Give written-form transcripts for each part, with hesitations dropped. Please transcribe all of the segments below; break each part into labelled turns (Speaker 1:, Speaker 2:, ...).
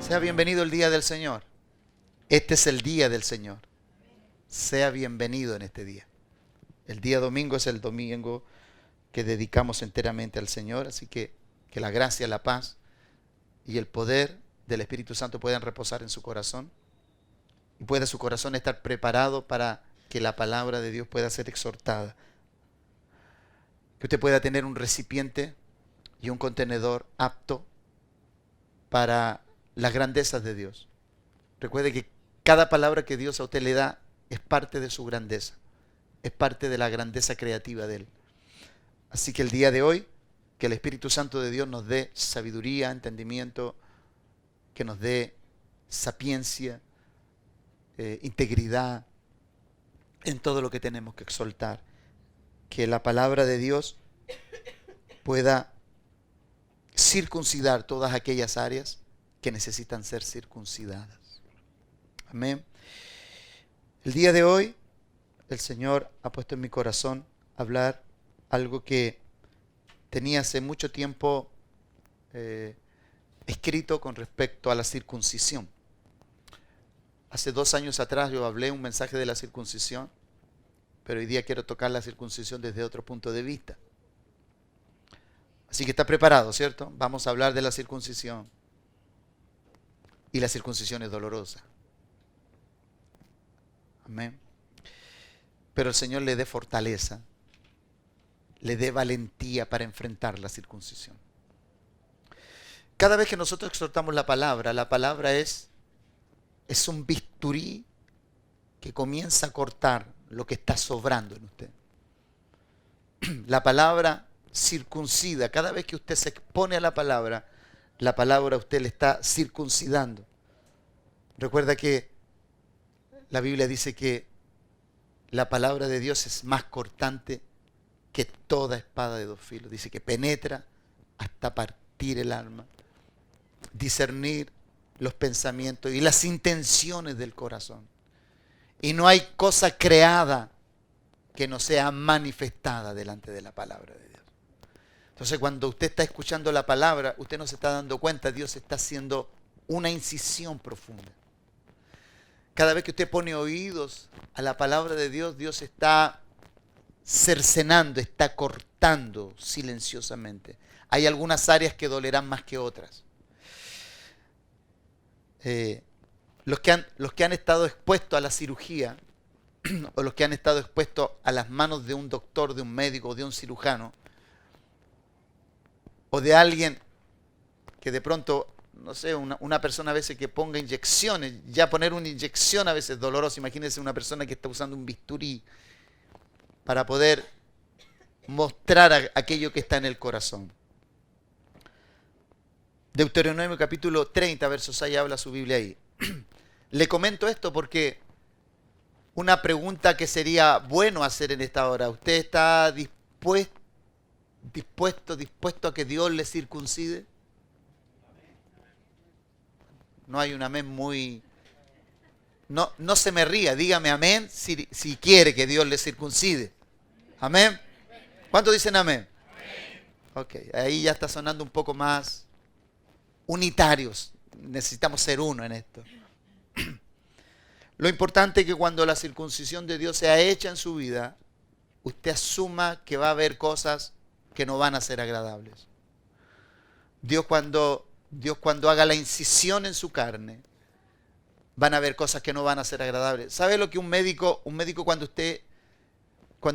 Speaker 1: Sea bienvenido el día del Señor. Este es el día del Señor. Sea bienvenido en este día. El día domingo es el domingo que dedicamos enteramente al Señor, así que la gracia, la paz y el poder del Espíritu Santo puedan reposar en su corazón y pueda su corazón estar preparado para que la palabra de Dios pueda ser exhortada. Que usted pueda tener un recipiente y un contenedor apto para las grandezas de Dios. Recuerde que cada palabra que Dios a usted le da es parte de su grandeza, es parte de la grandeza creativa de Él. Así que el día de hoy, que el Espíritu Santo de Dios nos dé sabiduría, entendimiento, que nos dé sapiencia, integridad en todo lo que tenemos que exaltar. Que la palabra de Dios pueda circuncidar todas aquellas áreas que necesitan ser circuncidadas. Amén. El día de hoy, el Señor ha puesto en mi corazón hablar algo que tenía hace mucho tiempo escrito con respecto a la circuncisión. Hace 2 años atrás yo hablé un mensaje de la circuncisión, pero hoy día quiero tocar la circuncisión desde otro punto de vista. Así que está preparado, ¿cierto? Vamos a hablar de la circuncisión. Y la circuncisión es dolorosa. Amén. Pero el Señor le dé fortaleza, le dé valentía para enfrentar la circuncisión. Cada vez que nosotros exhortamos la palabra es un bisturí que comienza a cortar lo que está sobrando en usted. La palabra circuncida. Cada vez que usted se expone a la palabra a usted le está circuncidando. Recuerda que la Biblia dice que la palabra de Dios es más cortante que toda espada de 2 filos. Dice que penetra hasta partir el alma, discernir los pensamientos y las intenciones del corazón. Y no hay cosa creada que no sea manifestada delante de la palabra de Dios. Entonces, cuando usted está escuchando la palabra, usted no se está dando cuenta, Dios está haciendo una incisión profunda. Cada vez que usted pone oídos a la palabra de Dios, Dios está cercenando, está cortando silenciosamente. Hay algunas áreas que dolerán más que otras. Los que han estado expuestos a la cirugía o los que han estado expuestos a las manos de un doctor, de un médico, de un cirujano, o de alguien que de pronto, no sé, una persona a veces que ponga inyecciones, ya poner una inyección a veces es doloroso. Imagínense una persona que está usando un bisturí para poder mostrar aquello que está en el corazón. Deuteronomio capítulo 30, versos 6, habla su Biblia ahí. Le comento esto porque una pregunta que sería bueno hacer en esta hora. ¿Usted está dispuesto a que Dios le circuncide? No hay un amén muy... No se me ría, dígame amén si quiere que Dios le circuncide. Amén. ¿Cuántos dicen amén? Ok, ahí ya está sonando un poco más unitarios. Necesitamos ser uno en esto. Lo importante es que cuando la circuncisión de Dios sea hecha en su vida, usted asuma que va a haber cosas que no van a ser agradables. Dios cuando haga la incisión en su carne, van a haber cosas que no van a ser agradables. ¿Sabe lo que un médico cuando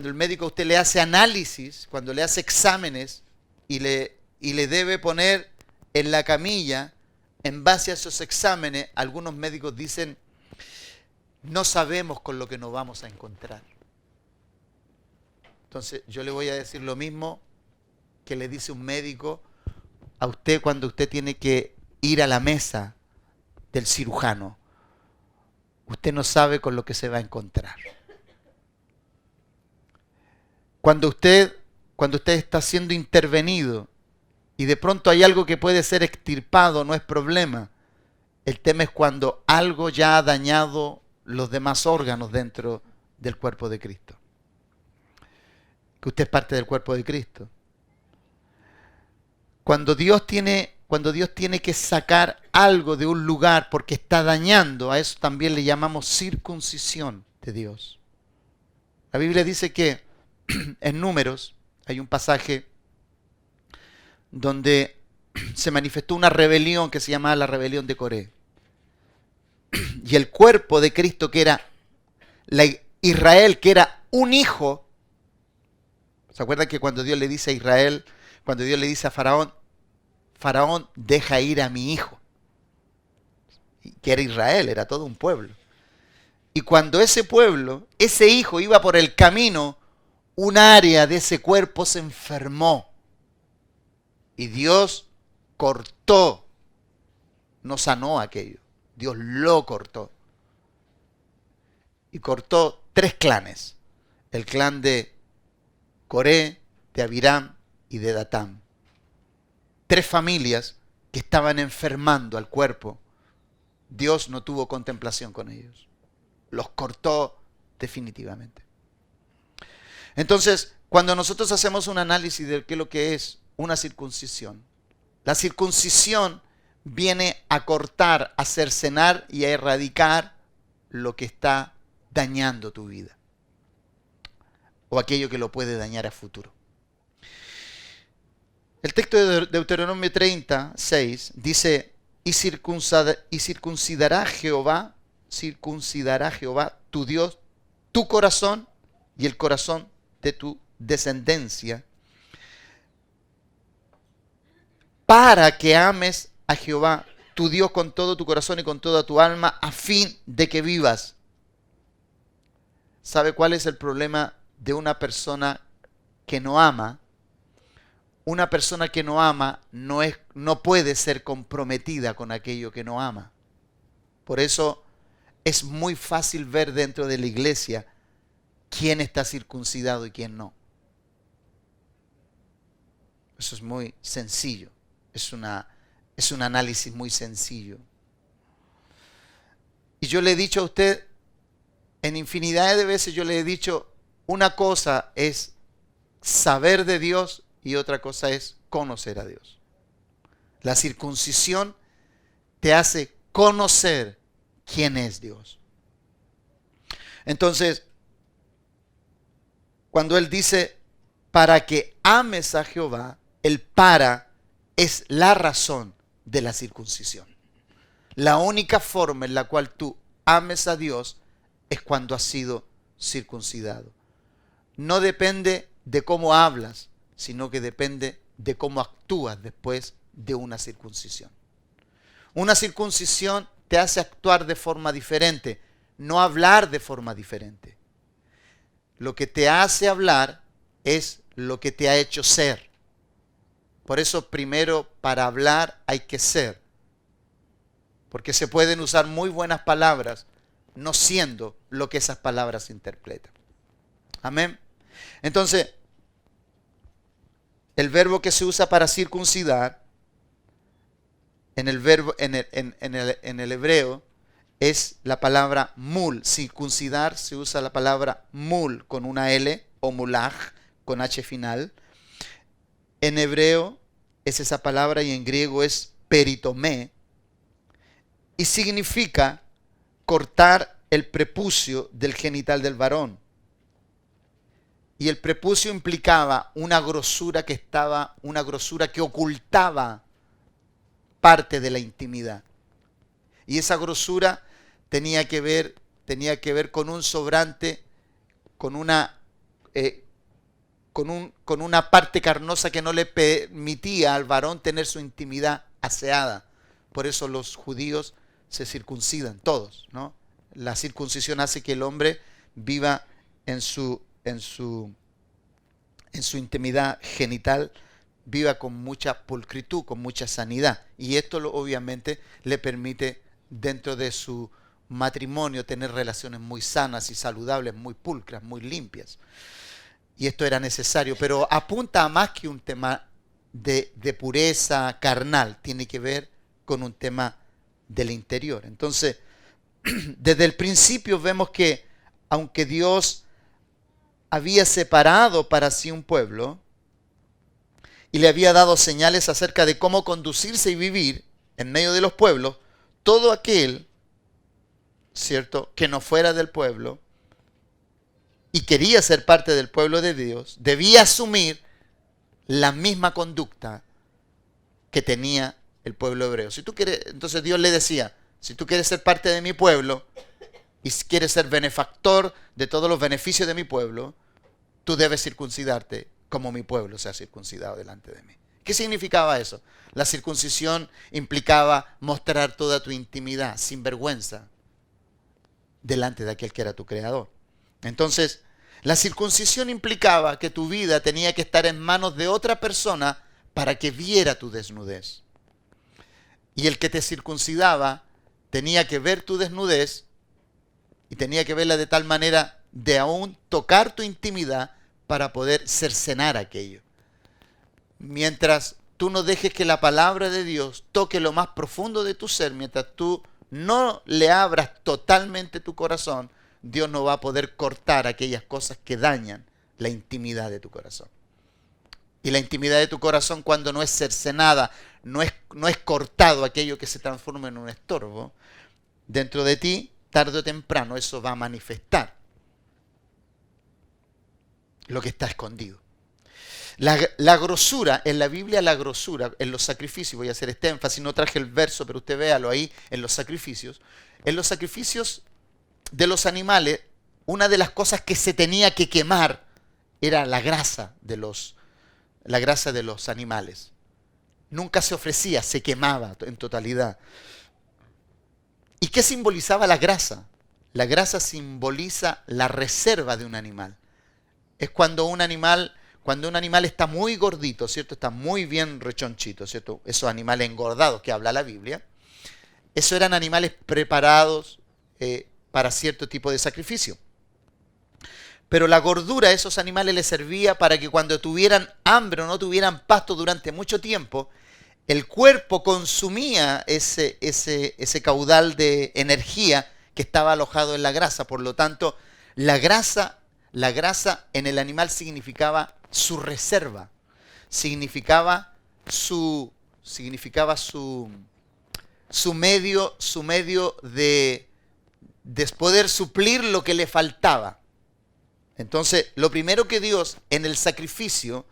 Speaker 1: el médico a usted le hace análisis, cuando le hace exámenes y le debe poner en la camilla, en base a esos exámenes, algunos médicos dicen, no sabemos con lo que nos vamos a encontrar? Entonces yo le voy a decir lo mismo que le dice un médico a usted cuando usted tiene que ir a la mesa del cirujano. Usted no sabe con lo que se va a encontrar. Cuando usted está siendo intervenido y de pronto hay algo que puede ser extirpado, no es problema. El tema es cuando algo ya ha dañado los demás órganos dentro del cuerpo de Cristo. Que usted es parte del cuerpo de Cristo. Cuando Dios tiene que sacar algo de un lugar porque está dañando, a eso también le llamamos circuncisión de Dios. La Biblia dice que en Números hay un pasaje donde se manifestó una rebelión que se llamaba la rebelión de Coré. Y el cuerpo de Cristo, que era Israel, que era un hijo. ¿Se acuerdan que cuando Dios le dice a Israel, cuando Dios le dice a Faraón, Faraón, deja ir a mi hijo? Que era Israel, era todo un pueblo. Y cuando ese pueblo, ese hijo iba por el camino, un área de ese cuerpo se enfermó. Y Dios cortó, no sanó aquello. Dios lo cortó. Y cortó 3 clanes. El clan de Coré, de Abiram y de Datán. 3 familias que estaban enfermando al cuerpo. Dios no tuvo contemplación con ellos. Los cortó definitivamente. Entonces, cuando nosotros hacemos un análisis de qué es lo que es una circuncisión, la circuncisión viene a cortar, a cercenar y a erradicar lo que está dañando tu vida o aquello que lo puede dañar a futuro. El texto de Deuteronomio 36 dice, y circuncidará Jehová tu Dios, tu corazón y el corazón de tu descendencia, para que ames a Jehová tu Dios con todo tu corazón y con toda tu alma, a fin de que vivas. ¿Sabe cuál es el problema de una persona que no ama? Una persona que no ama no puede ser comprometida con aquello que no ama. Por eso es muy fácil ver dentro de la iglesia quién está circuncidado y quién no. Eso es muy sencillo. Es un análisis muy sencillo. Y yo le he dicho a usted, en infinidad de veces yo le he dicho, una cosa es saber de Dios y otra cosa es conocer a Dios. La circuncisión te hace conocer quién es Dios. Entonces, cuando Él dice, para que ames a Jehová, el para es la razón de la circuncisión. La única forma en la cual tú ames a Dios es cuando has sido circuncidado. No depende de cómo hablas, sino que depende de cómo actúas después de una circuncisión. Una circuncisión te hace actuar de forma diferente, no hablar de forma diferente. Lo que te hace hablar es lo que te ha hecho ser. Por eso primero para hablar hay que ser. Porque se pueden usar muy buenas palabras, no siendo lo que esas palabras interpretan. Amén. Entonces, el verbo que se usa para circuncidar en el hebreo es la palabra mul. Circuncidar se usa la palabra mul con una L o mulaj con H final. En hebreo es esa palabra y en griego es peritomé y significa cortar el prepucio del genital del varón. Y el prepucio implicaba una grosura que ocultaba parte de la intimidad. Y esa grosura tenía que ver con un sobrante, con una parte carnosa que no le permitía al varón tener su intimidad aseada. Por eso los judíos se circuncidan, todos, ¿no? La circuncisión hace que el hombre viva en su intimidad genital, viva con mucha pulcritud, con mucha sanidad. Y esto obviamente le permite dentro de su matrimonio tener relaciones muy sanas y saludables, muy pulcras, muy limpias. Y esto era necesario, pero apunta a más que un tema de pureza carnal, tiene que ver con un tema del interior. Entonces, desde el principio vemos que aunque Dios había separado para sí un pueblo y le había dado señales acerca de cómo conducirse y vivir en medio de los pueblos, todo aquel, ¿cierto?, que no fuera del pueblo y quería ser parte del pueblo de Dios, debía asumir la misma conducta que tenía el pueblo hebreo. Si tú quieres, entonces Dios le decía, si tú quieres ser parte de mi pueblo y quieres ser benefactor de todos los beneficios de mi pueblo, tú debes circuncidarte como mi pueblo se ha circuncidado delante de mí. ¿Qué significaba eso? La circuncisión implicaba mostrar toda tu intimidad sin vergüenza delante de aquel que era tu creador. Entonces, la circuncisión implicaba que tu vida tenía que estar en manos de otra persona para que viera tu desnudez. Y el que te circuncidaba tenía que ver tu desnudez y tenía que verla de tal manera de aún tocar tu intimidad para poder cercenar aquello. Mientras tú no dejes que la palabra de Dios toque lo más profundo de tu ser, mientras tú no le abras totalmente tu corazón, Dios no va a poder cortar aquellas cosas que dañan la intimidad de tu corazón. Y la intimidad de tu corazón, cuando no es cercenada, no es cortado aquello que se transforma en un estorbo, dentro de ti, tarde o temprano, eso va a manifestar lo que está escondido. La grosura, en la Biblia la grosura, en los sacrificios, voy a hacer este énfasis, no traje el verso, pero usted véalo ahí, en los sacrificios de los animales, una de las cosas que se tenía que quemar era la grasa de los animales. Nunca se ofrecía, se quemaba en totalidad. ¿Y qué simbolizaba la grasa? La grasa simboliza la reserva de un animal. Es cuando un animal está muy gordito, ¿cierto? Está muy bien rechonchito, ¿cierto? Esos animales engordados que habla la Biblia. Esos eran animales preparados para cierto tipo de sacrificio. Pero la gordura a esos animales les servía para que cuando tuvieran hambre o no tuvieran pasto durante mucho tiempo, el cuerpo consumía ese caudal de energía que estaba alojado en la grasa. Por lo tanto, la grasa en el animal significaba su reserva, significaba su medio de poder suplir lo que le faltaba. Entonces, lo primero que Dios en el sacrificio,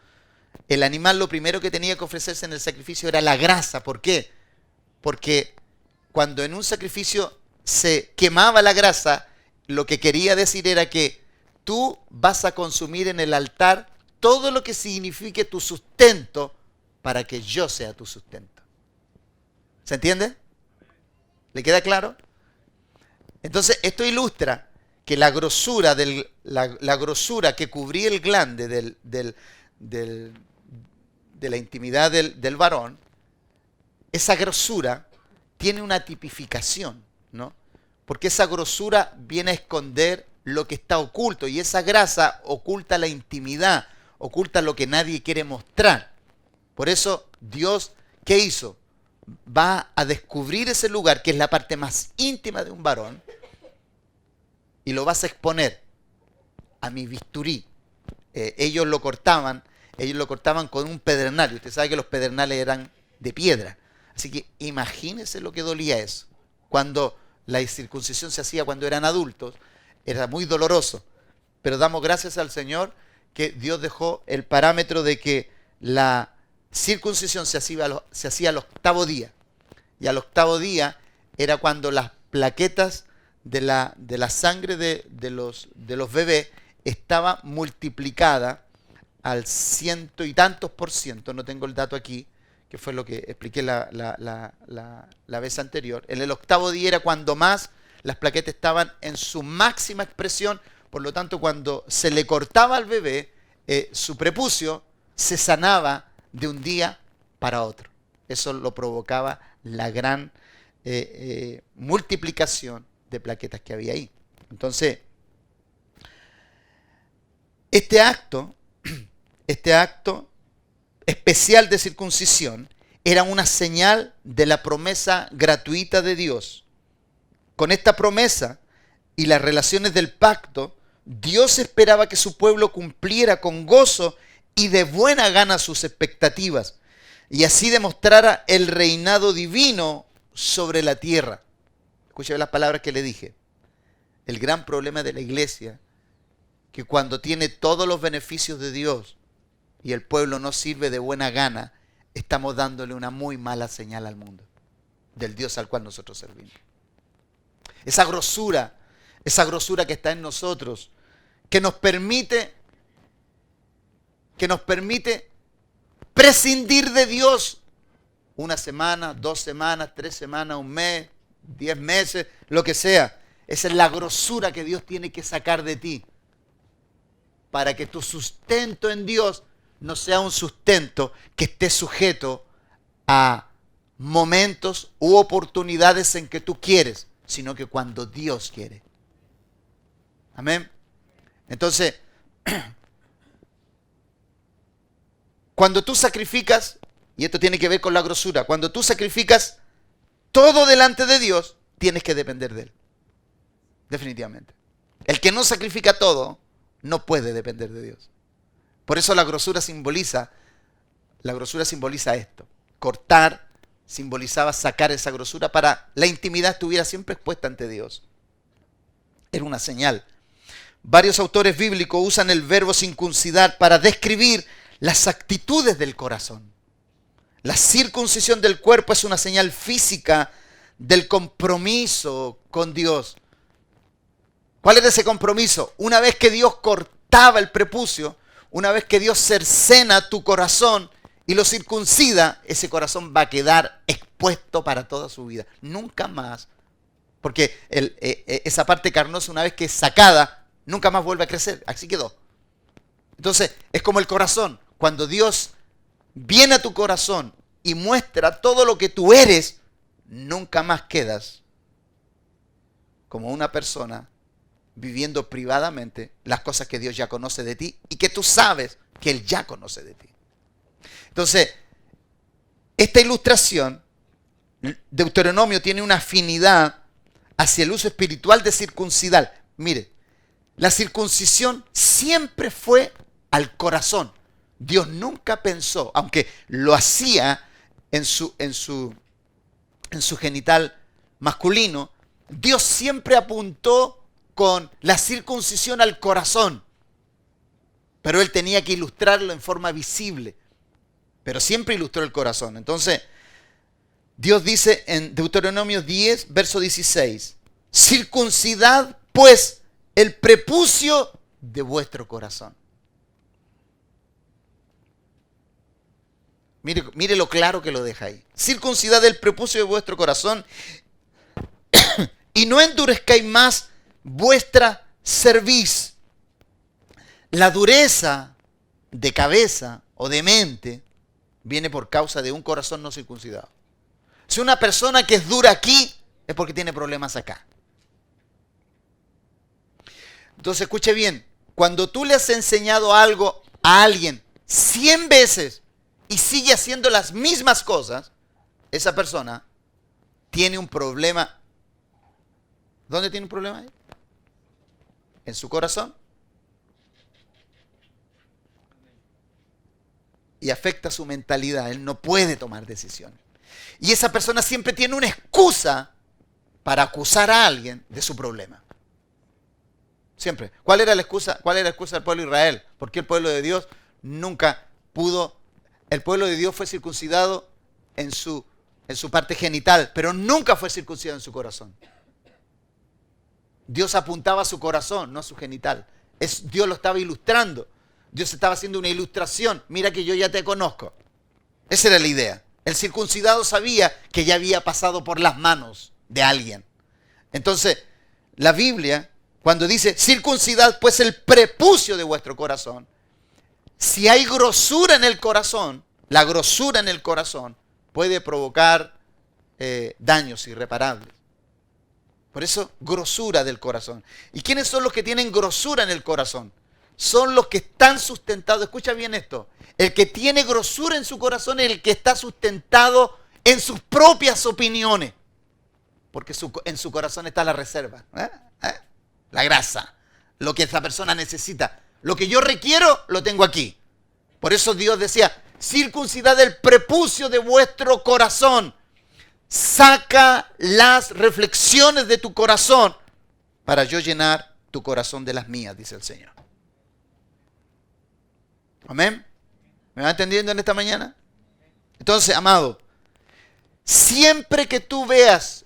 Speaker 1: el animal lo primero que tenía que ofrecerse en el sacrificio era la grasa. ¿Por qué? Porque cuando en un sacrificio se quemaba la grasa, lo que quería decir era que tú vas a consumir en el altar todo lo que signifique tu sustento para que yo sea tu sustento. ¿Se entiende? ¿Le queda claro? Entonces, esto ilustra que la grosura que cubría el glande de la intimidad del varón, esa grosura tiene una tipificación, ¿no? Porque esa grosura viene a esconder lo que está oculto y esa grasa oculta la intimidad, oculta lo que nadie quiere mostrar. Por eso Dios, ¿qué hizo? Va a descubrir ese lugar que es la parte más íntima de un varón y lo vas a exponer a mi bisturí. Ellos lo cortaban con un pedernal. Y usted sabe que los pedernales eran de piedra. Así que imagínese lo que dolía eso. Cuando la circuncisión se hacía cuando eran adultos, era muy doloroso. Pero damos gracias al Señor que Dios dejó el parámetro de que la circuncisión se hacía al octavo día. Y al octavo día era cuando las plaquetas de la sangre de los bebés estaba multiplicada al 100 y tantos %, no tengo el dato aquí, que fue lo que expliqué la vez anterior. En el octavo día era cuando más las plaquetas estaban en su máxima expresión, por lo tanto cuando se le cortaba al bebé, su prepucio se sanaba de un día para otro. Eso lo provocaba la gran multiplicación de plaquetas que había ahí. Entonces, este acto especial de circuncisión era una señal de la promesa gratuita de Dios Con esta promesa y las relaciones del pacto, Dios esperaba que su pueblo cumpliera con gozo y de buena gana sus expectativas, y así demostrara el reinado divino sobre la tierra. Escuchen las palabras que le dije. El gran problema de la iglesia, que cuando tiene todos los beneficios de Dios y el pueblo no sirve de buena gana, estamos dándole una muy mala señal al mundo, del Dios al cual nosotros servimos. Esa grosura que está en nosotros, que nos permite prescindir de Dios una semana, 2 semanas, 3 semanas, 1 mes, 10 meses, lo que sea. Esa es la grosura que Dios tiene que sacar de ti para que tu sustento en Dios no sea un sustento que esté sujeto a momentos u oportunidades en que tú quieres, sino que cuando Dios quiere. Amén. Entonces, cuando tú sacrificas, y esto tiene que ver con la grosura, cuando tú sacrificas todo delante de Dios, tienes que depender de Él. Definitivamente. El que no sacrifica todo, no puede depender de Dios. Por eso la grosura simboliza esto. Cortar simbolizaba sacar esa grosura para la intimidad estuviera siempre expuesta ante Dios. Era una señal. Varios autores bíblicos usan el verbo circuncidar para describir las actitudes del corazón. La circuncisión del cuerpo es una señal física del compromiso con Dios. ¿Cuál era ese compromiso? Una vez que Dios cortaba el prepucio, una vez que Dios cercena tu corazón y lo circuncida, ese corazón va a quedar expuesto para toda su vida. Nunca más, porque esa parte carnosa, una vez que es sacada, nunca más vuelve a crecer. Así quedó. Entonces, es como el corazón. Cuando Dios viene a tu corazón y muestra todo lo que tú eres, nunca más quedas como una persona viviendo privadamente las cosas que Dios ya conoce de ti y que tú sabes que Él ya conoce de ti. Entonces, esta ilustración, Deuteronomio tiene una afinidad hacia el uso espiritual de circuncidar. Mire, la circuncisión siempre fue al corazón. Dios nunca pensó, aunque lo hacía en su genital masculino, Dios siempre apuntó con la circuncisión al corazón. Pero Él tenía que ilustrarlo en forma visible. Pero siempre ilustró el corazón. Entonces, Dios dice en Deuteronomio 10, verso 16, circuncidad pues el prepucio de vuestro corazón. Mire lo claro que lo deja ahí. Circuncidad el prepucio de vuestro corazón y no endurezcáis más vuestra cerviz. La dureza de cabeza o de mente viene por causa de un corazón no circuncidado. Si una persona que es dura aquí es porque tiene problemas acá. Entonces escuche bien, cuando tú le has enseñado algo a alguien 100 veces y sigue haciendo las mismas cosas, esa persona tiene un problema. ¿Dónde tiene un problema ahí? ¿En su corazón? Y afecta su mentalidad. Él no puede tomar decisiones. Y esa persona siempre tiene una excusa para acusar a alguien de su problema. Siempre. ¿Cuál era la excusa? ¿Cuál era la excusa del pueblo de Israel? Porque el pueblo de Dios nunca pudo. El pueblo de Dios fue circuncidado en su parte genital, pero nunca fue circuncidado en su corazón. Dios apuntaba a su corazón, no a su genital. Dios lo estaba ilustrando. Dios estaba haciendo una ilustración. Mira que yo ya te conozco. Esa era la idea. El circuncidado sabía que ya había pasado por las manos de alguien. Entonces, la Biblia, cuando dice circuncidad pues el prepucio de vuestro corazón, si hay grosura en el corazón, la grosura en el corazón puede provocar daños irreparables. Por eso, grosura del corazón. ¿Y quiénes son los que tienen grosura en el corazón? Son los que están sustentados. Escucha bien esto. El que tiene grosura en su corazón es el que está sustentado en sus propias opiniones. Porque en su corazón está la reserva. La grasa. Lo que esa persona necesita. Lo que yo requiero, lo tengo aquí. Por eso Dios decía, circuncidad el prepucio de vuestro corazón. Saca las reflexiones de tu corazón para yo llenar tu corazón de las mías, dice el Señor. Amén. ¿Me va entendiendo en esta mañana? Entonces, amado, siempre que tú veas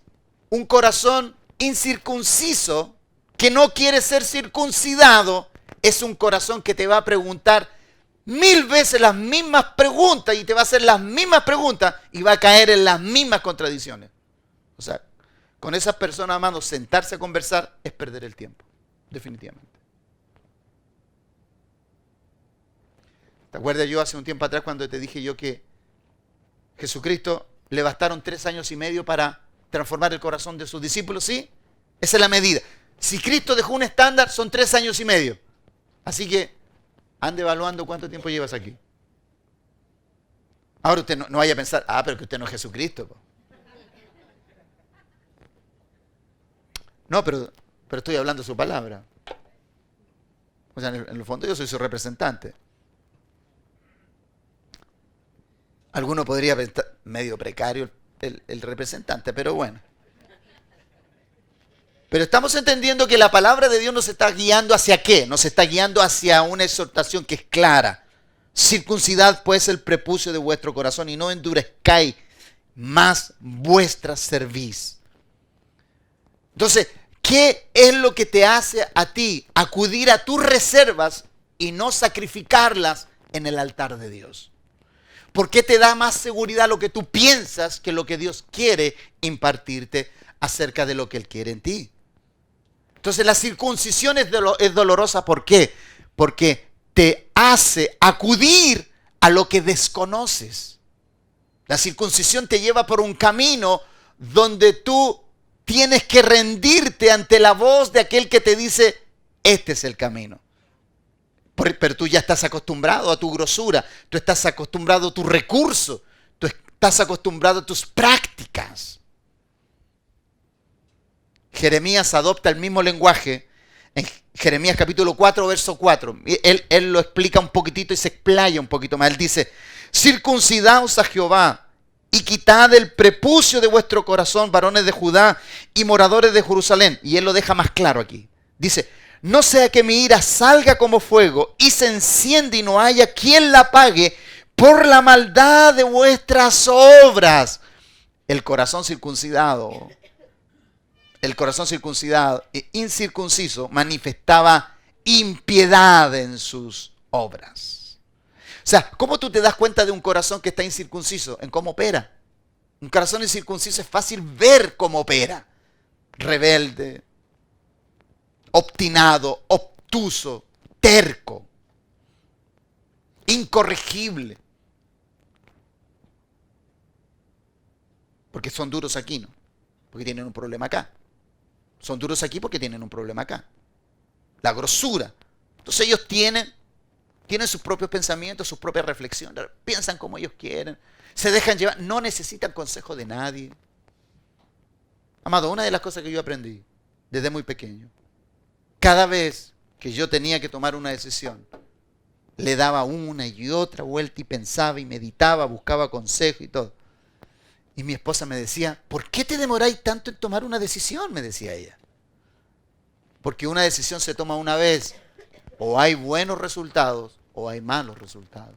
Speaker 1: un corazón incircunciso que no quiere ser circuncidado, es un corazón que te va a preguntar 1000 veces las mismas preguntas y te va a hacer las mismas preguntas y va a caer en las mismas contradicciones. O sea, con esas personas, amados, sentarse a conversar es perder el tiempo, definitivamente. ¿Te acuerdas yo hace un tiempo atrás cuando te dije yo que Jesucristo le bastaron 3 años y medio para transformar el corazón de sus discípulos? ¿Sí? Esa es la medida. Si Cristo dejó un estándar, son 3 años y medio. Así que ande evaluando cuánto tiempo llevas aquí. Ahora usted no vaya a pensar, pero que usted no es Jesucristo. No, pero estoy hablando su palabra. O sea, en el fondo yo soy su representante. Alguno podría pensar, medio precario el representante, pero bueno. Pero estamos entendiendo que la palabra de Dios nos está guiando hacia qué, nos está guiando hacia una exhortación que es clara. Circuncidad pues el prepucio de vuestro corazón y no endurezcáis más vuestra cerviz. Entonces, ¿qué es lo que te hace a ti acudir a tus reservas y no sacrificarlas en el altar de Dios? ¿Por qué te da más seguridad lo que tú piensas que lo que Dios quiere impartirte acerca de lo que Él quiere en ti? Entonces la circuncisión es dolorosa. ¿Por qué? Porque te hace acudir a lo que desconoces. La circuncisión te lleva por un camino donde tú tienes que rendirte ante la voz de aquel que te dice, este es el camino. Pero tú ya estás acostumbrado a tu grosura, tú estás acostumbrado a tu recurso, tú estás acostumbrado a tus prácticas. Jeremías adopta el mismo lenguaje en Jeremías capítulo 4, verso 4. Él lo explica un poquitito y se explaya un poquito más. Él dice, circuncidaos a Jehová y quitad el prepucio de vuestro corazón, varones de Judá y moradores de Jerusalén. Y él lo deja más claro aquí. Dice, no sea que mi ira salga como fuego y se enciende y no haya quien la apague por la maldad de vuestras obras. El corazón circuncidado e incircunciso manifestaba impiedad en sus obras. O sea, ¿cómo tú te das cuenta de un corazón que está incircunciso? En cómo opera. Un corazón incircunciso es fácil ver cómo opera. Rebelde, obstinado, obtuso, terco, incorregible. Porque son duros aquí, ¿no? Porque tienen un problema acá. Son duros aquí porque tienen un problema acá. La grosura. Entonces ellos tienen sus propios pensamientos, sus propias reflexiones. Piensan como ellos quieren. Se dejan llevar. No necesitan consejo de nadie. Amado, una de las cosas que yo aprendí desde muy pequeño. Cada vez que yo tenía que tomar una decisión, le daba una y otra vuelta y pensaba y meditaba, buscaba consejo y todo. Y mi esposa me decía, ¿por qué te demoráis tanto en tomar una decisión? Me decía ella. Porque una decisión se toma una vez. O hay buenos resultados o hay malos resultados.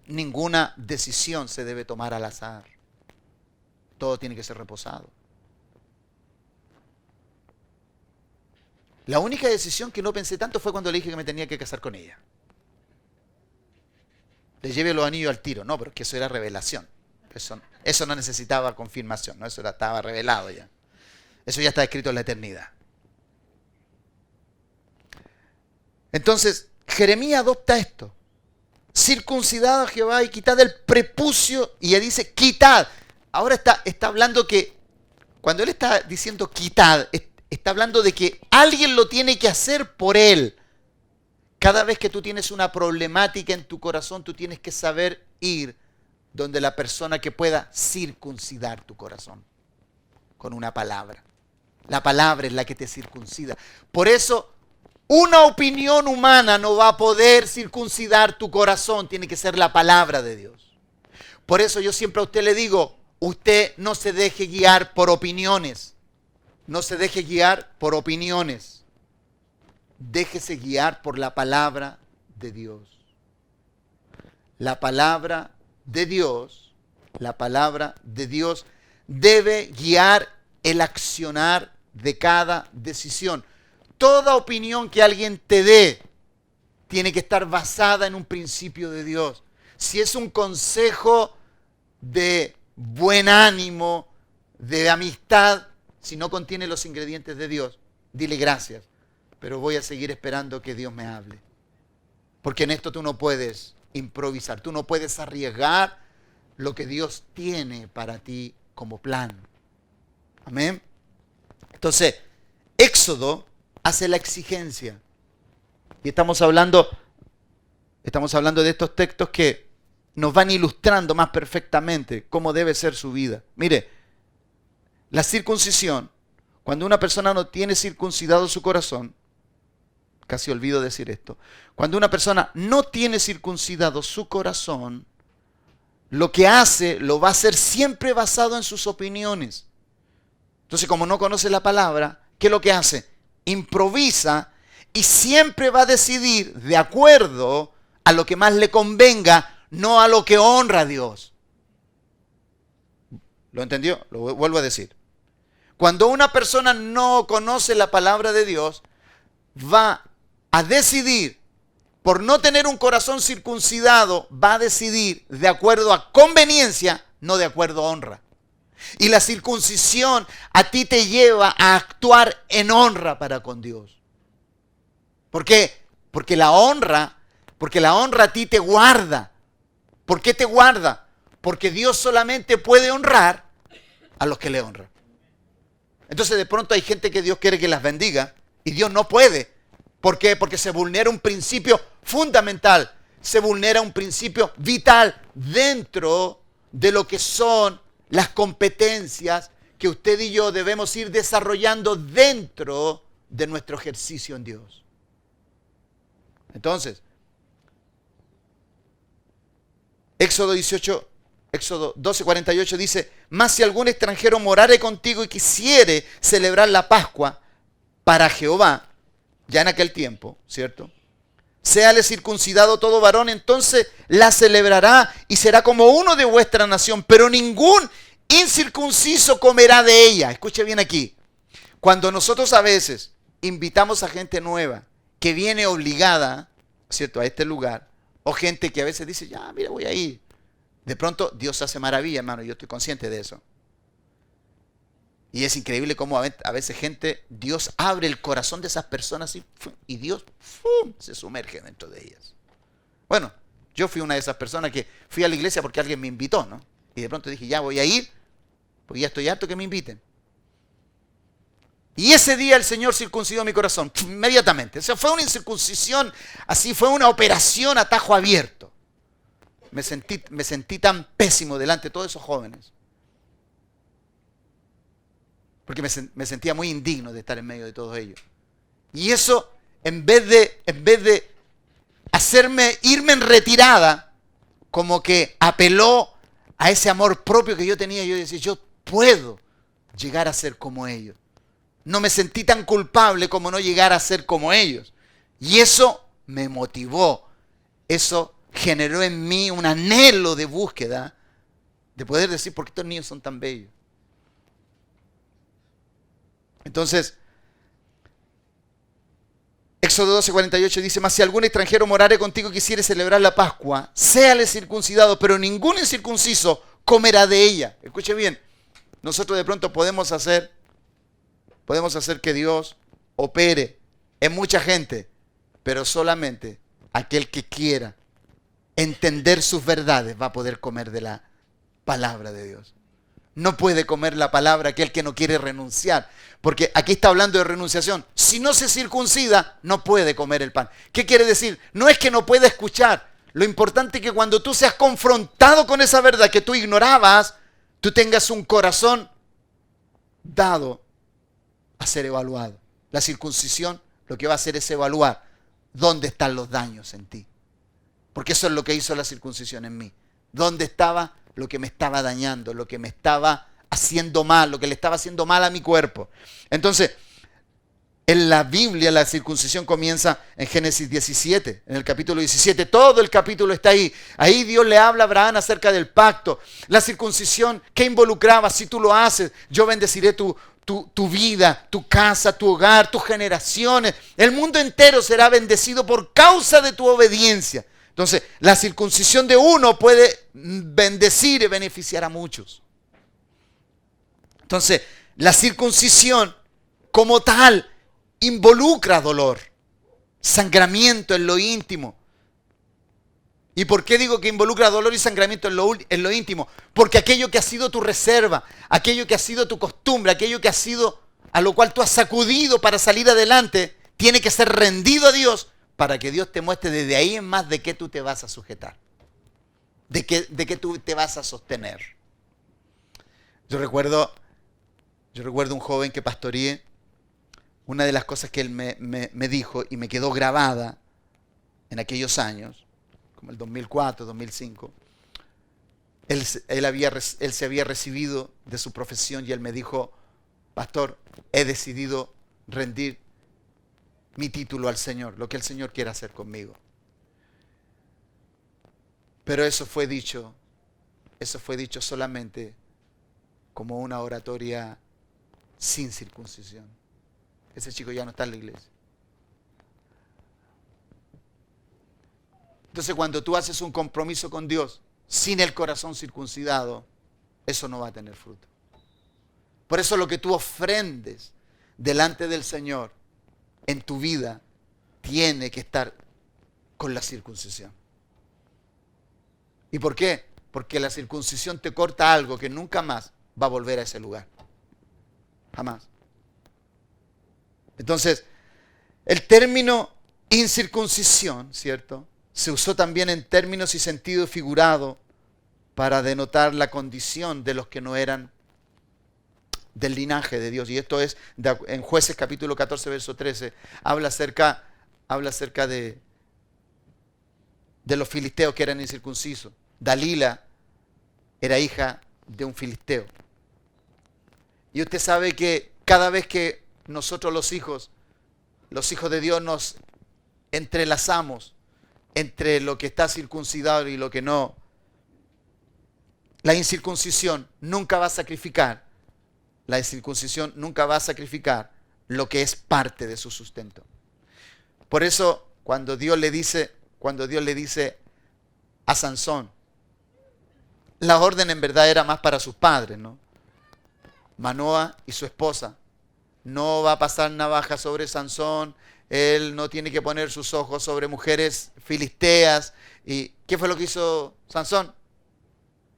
Speaker 1: Ninguna decisión se debe tomar al azar. Todo tiene que ser reposado. La única decisión que no pensé tanto fue cuando le dije que me tenía que casar con ella. Le llevé los anillos al tiro. No, pero es que eso era revelación. Eso no necesitaba confirmación, ¿no? Eso estaba revelado ya. Eso ya está escrito en la eternidad. Entonces, Jeremías adopta esto. Circuncidad a Jehová y quitad el prepucio. Y ella dice, quitad. Ahora está hablando que, cuando él está diciendo quitad, está hablando de que alguien lo tiene que hacer por él. Cada vez que tú tienes una problemática en tu corazón, tú tienes que saber ir donde la persona que pueda circuncidar tu corazón con una palabra. La palabra es la que te circuncida. Por eso, una opinión humana no va a poder circuncidar tu corazón. Tiene que ser la palabra de Dios. Por eso yo siempre a usted le digo, usted no se deje guiar por opiniones. No se deje guiar por opiniones. Déjese guiar por la palabra de Dios. La palabra de Dios, debe guiar el accionar de cada decisión. Toda opinión que alguien te dé tiene que estar basada en un principio de Dios. Si es un consejo de buen ánimo, de amistad, si no contiene los ingredientes de Dios, dile gracias, pero voy a seguir esperando que Dios me hable. Porque en esto tú no puedes improvisar, tú no puedes arriesgar lo que Dios tiene para ti como plan. Amén. Entonces, Éxodo hace la exigencia. Y estamos hablando de estos textos que nos van ilustrando más perfectamente cómo debe ser su vida. Mire, la circuncisión, cuando una persona no tiene circuncidado su corazón, casi olvido decir esto, cuando una persona no tiene circuncidado su corazón, lo que hace lo va a hacer siempre basado en sus opiniones. Entonces, como no conoce la palabra, ¿qué es lo que hace? Improvisa y siempre va a decidir de acuerdo a lo que más le convenga, no a lo que honra a Dios. ¿Lo entendió? Lo vuelvo a decir. Cuando una persona no conoce la palabra de Dios, va a decidir, por no tener un corazón circuncidado, va a decidir de acuerdo a conveniencia, no de acuerdo a honra. Y la circuncisión a ti te lleva a actuar en honra para con Dios. ¿Por qué? Porque la honra a ti te guarda. ¿Por qué te guarda? Porque Dios solamente puede honrar a los que le honran. Entonces de pronto hay gente que Dios quiere que las bendiga y Dios no puede. ¿Por qué? Porque se vulnera un principio fundamental, se vulnera un principio vital dentro de lo que son las competencias que usted y yo debemos ir desarrollando dentro de nuestro ejercicio en Dios. Entonces, Éxodo 12:48 dice, mas si algún extranjero morare contigo y quisiere celebrar la Pascua para Jehová, ya en aquel tiempo, ¿cierto? Séale circuncidado todo varón, entonces la celebrará y será como uno de vuestra nación, pero ningún incircunciso comerá de ella. Escuche bien aquí. Cuando nosotros a veces invitamos a gente nueva que viene obligada, ¿cierto?, a este lugar, o gente que a veces dice, ya, mira, voy a ir. De pronto Dios hace maravilla, hermano, yo estoy consciente de eso. Y es increíble cómo a veces Dios abre el corazón de esas personas y Dios se sumerge dentro de ellas. Bueno, yo fui una de esas personas que fui a la iglesia porque alguien me invitó, ¿no? Y de pronto dije, ya voy a ir, porque ya estoy harto que me inviten. Y ese día el Señor circuncidó mi corazón, inmediatamente. O sea, fue una incircuncisión, así fue una operación a tajo abierto. Me sentí tan pésimo delante de todos esos jóvenes. Porque me sentía muy indigno de estar en medio de todos ellos. Y eso, en vez de hacerme irme en retirada, como que apeló a ese amor propio que yo tenía. Yo decía, yo puedo llegar a ser como ellos. No me sentí tan culpable como no llegar a ser como ellos. Y eso me motivó. Eso generó en mí un anhelo de búsqueda de poder decir, ¿por qué estos niños son tan bellos? Entonces, Éxodo 12:48 dice, mas si algún extranjero morare contigo y quisiere celebrar la Pascua, séale circuncidado, pero ningún incircunciso comerá de ella. Escuche bien, nosotros de pronto podemos hacer que Dios opere en mucha gente, pero solamente aquel que quiera entender sus verdades va a poder comer de la palabra de Dios. No puede comer la palabra aquel que no quiere renunciar. Porque aquí está hablando de renunciación. Si no se circuncida, no puede comer el pan. ¿Qué quiere decir? No es que no pueda escuchar. Lo importante es que cuando tú seas confrontado con esa verdad que tú ignorabas, tú tengas un corazón dado a ser evaluado. La circuncisión lo que va a hacer es evaluar dónde están los daños en ti. Porque eso es lo que hizo la circuncisión en mí. ¿Dónde estaba lo que me estaba dañando, lo que me estaba haciendo mal, lo que le estaba haciendo mal a mi cuerpo? Entonces, en la Biblia la circuncisión comienza en Génesis 17, en el capítulo 17. Todo el capítulo está ahí. Ahí Dios le habla a Abraham acerca del pacto. La circuncisión, ¿qué involucraba? Si tú lo haces, yo bendeciré tu vida, tu casa, tu hogar, tus generaciones. El mundo entero será bendecido por causa de tu obediencia. Entonces, la circuncisión de uno puede bendecir y beneficiar a muchos. Entonces, la circuncisión como tal involucra dolor, sangramiento en lo íntimo. ¿Y por qué digo que involucra dolor y sangramiento en lo íntimo? Porque aquello que ha sido tu reserva, aquello que ha sido tu costumbre, aquello que ha sido a lo cual tú has sacudido para salir adelante, tiene que ser rendido a Dios para que Dios te muestre desde ahí en más de qué tú te vas a sujetar, de qué tú te vas a sostener. Yo recuerdo un joven que pastoreé. Una de las cosas que él me dijo y me quedó grabada en aquellos años, como el 2004, 2005, él se había recibido de su profesión y él me dijo: pastor, he decidido rendir mi título al Señor, lo que el Señor quiera hacer conmigo. Pero eso fue dicho solamente como una oratoria sin circuncisión. Ese chico ya no está en la iglesia. Entonces, cuando tú haces un compromiso con Dios sin el corazón circuncidado, eso no va a tener fruto. Por eso lo que tú ofrendes delante del Señor en tu vida tiene que estar con la circuncisión. ¿Y por qué? Porque la circuncisión te corta algo que nunca más va a volver a ese lugar. Jamás. Entonces, el término incircuncisión, ¿cierto?, se usó también en términos y sentido figurado para denotar la condición de los que no eran del linaje de Dios. Y esto es en Jueces capítulo 14, verso 13. Habla acerca de los filisteos que eran incircuncisos. Dalila era hija de un filisteo. Y usted sabe que cada vez que nosotros los hijos de Dios nos entrelazamos entre lo que está circuncidado y lo que no, la incircuncisión nunca va a sacrificar, lo que es parte de su sustento. Por eso, cuando Dios le dice a Sansón, la orden en verdad era más para sus padres, ¿no? Manoa y su esposa. No va a pasar navaja sobre Sansón, él no tiene que poner sus ojos sobre mujeres filisteas. ¿Y qué fue lo que hizo Sansón?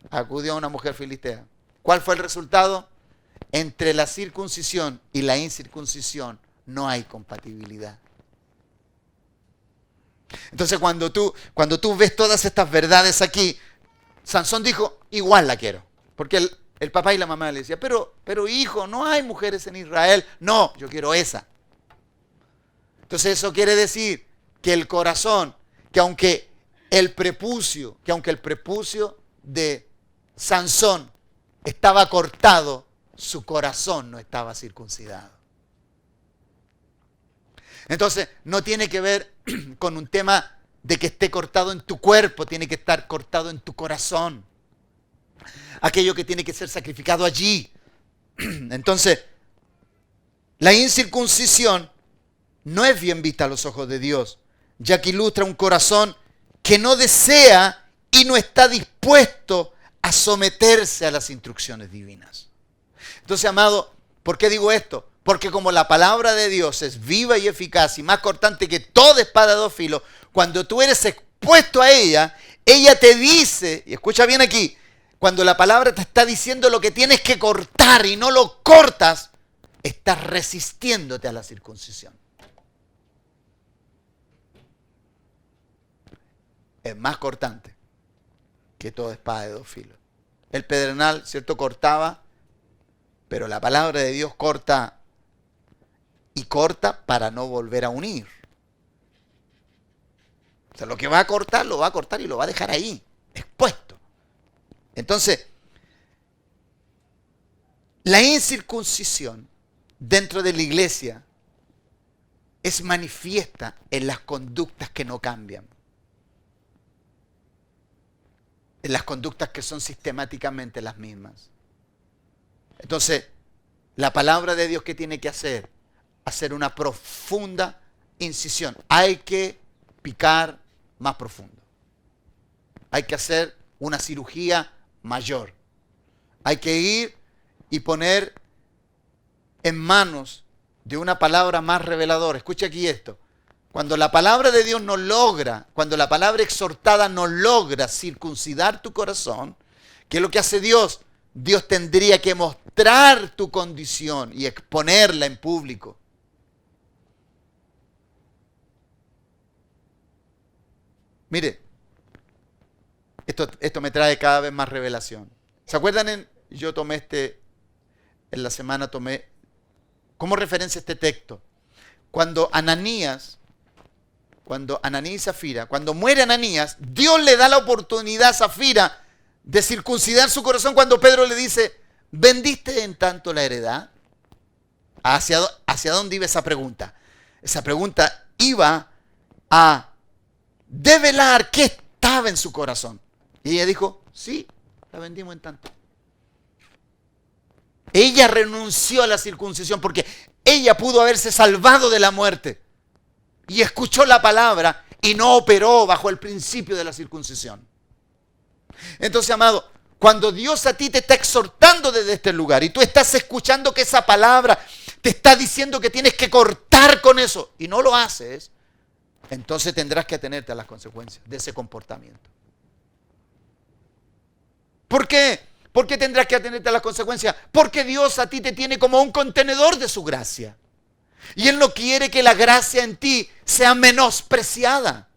Speaker 1: Acudió a una mujer filistea. ¿Cuál fue el resultado? Entre la circuncisión y la incircuncisión no hay compatibilidad. Entonces cuando tú ves todas estas verdades aquí, Sansón dijo: igual la quiero. Porque el papá y la mamá le decían: pero hijo, no hay mujeres en Israel. No, yo quiero esa. Entonces eso quiere decir que el corazón, que aunque el prepucio de Sansón estaba cortado, su corazón no estaba circuncidado. Entonces no tiene que ver con un tema de que esté cortado en tu cuerpo, tiene que estar cortado en tu corazón. Aquello que tiene que ser sacrificado allí. Entonces, la incircuncisión no es bien vista a los ojos de Dios, ya que ilustra un corazón que no desea y no está dispuesto a someterse a las instrucciones divinas. Entonces, amado, ¿por qué digo esto? Porque como la palabra de Dios es viva y eficaz y más cortante que toda espada de dos filos, cuando tú eres expuesto a ella, ella te dice, y escucha bien aquí, cuando la palabra te está diciendo lo que tienes que cortar y no lo cortas, estás resistiéndote a la circuncisión. es más cortante que toda espada de dos filos. El pedernal, ¿cierto?, cortaba, pero la palabra de Dios corta y corta para no volver a unir. O sea, lo que va a cortar, lo va a cortar y lo va a dejar ahí, expuesto. Entonces, la incircuncisión dentro de la iglesia es manifiesta en las conductas que no cambian. En las conductas que son sistemáticamente las mismas. Entonces, la palabra de Dios, ¿qué tiene que hacer? Hacer una profunda incisión. Hay que picar más profundo. Hay que hacer una cirugía mayor. Hay que ir y poner en manos de una palabra más reveladora. Escucha aquí esto. Cuando la palabra de Dios no logra, cuando la palabra exhortada no logra circuncidar tu corazón, ¿qué es lo que hace Dios? Dios tendría que mostrar tu condición y exponerla en público. Mire, esto me trae cada vez más revelación. ¿Se acuerdan? Yo tomé en la semana tomé como referencia este texto. Cuando Ananías y Zafira, cuando muere Ananías, Dios le da la oportunidad a Zafira de circuncidar su corazón cuando Pedro le dice, ¿vendiste en tanto la heredad? ¿Hacia dónde iba esa pregunta? Esa pregunta iba a develar qué estaba en su corazón. Y ella dijo, sí, la vendimos en tanto. Ella renunció a la circuncisión porque ella pudo haberse salvado de la muerte. Y escuchó la palabra y no operó bajo el principio de la circuncisión. Entonces, amado, cuando Dios a ti te está exhortando desde este lugar y tú estás escuchando que esa palabra te está diciendo que tienes que cortar con eso y no lo haces, entonces tendrás que atenerte a las consecuencias de ese comportamiento. ¿Por qué? ¿Por qué tendrás que atenerte a las consecuencias? Porque Dios a ti te tiene como un contenedor de su gracia. Y Él no quiere que la gracia en ti sea menospreciada.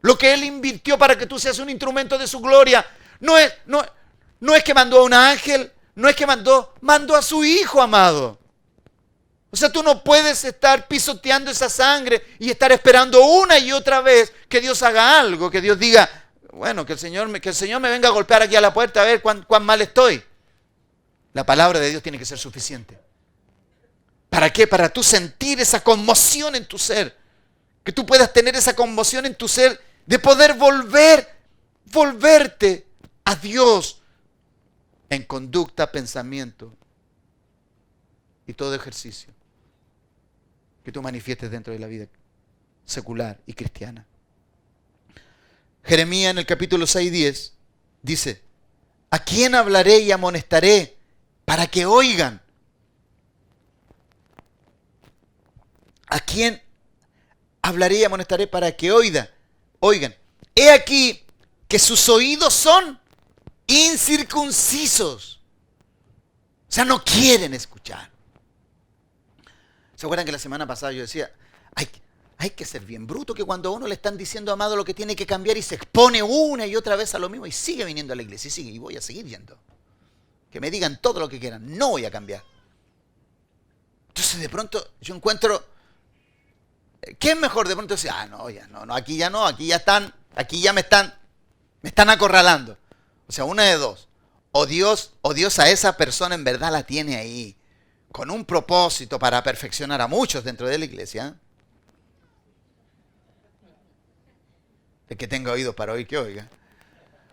Speaker 1: Lo que Él invirtió para que tú seas un instrumento de su gloria no es que mandó a un ángel, no es que mandó a su Hijo amado. O sea, tú no puedes estar pisoteando esa sangre y estar esperando una y otra vez que Dios haga algo, que Dios diga, bueno, que el Señor me venga a golpear aquí a la puerta a ver cuán mal estoy. La palabra de Dios tiene que ser suficiente. ¿Para qué? Para tú sentir esa conmoción en tu ser. Que tú puedas tener esa conmoción en tu ser de poder volverte a Dios en conducta, pensamiento y todo ejercicio que tú manifiestes dentro de la vida secular y cristiana. Jeremías en el capítulo 6:10 dice, ¿a quién hablaré y amonestaré para que oigan? ¿A quién hablaré y amonestaré para que oigan? He aquí que sus oídos son incircuncisos. O sea, no quieren escuchar. ¿Se acuerdan que la semana pasada yo decía, hay que ser bien bruto que cuando a uno le están diciendo, amado, lo que tiene que cambiar y se expone una y otra vez a lo mismo y sigue viniendo a la iglesia y voy a seguir yendo? Que me digan todo lo que quieran, no voy a cambiar. Entonces de pronto yo encuentro, ¿qué es mejor? De pronto decir, aquí ya me están acorralando. O sea, una de dos. O Dios a esa persona en verdad la tiene ahí con un propósito para perfeccionar a muchos dentro de la iglesia. El que tenga oídos para oír, que oiga.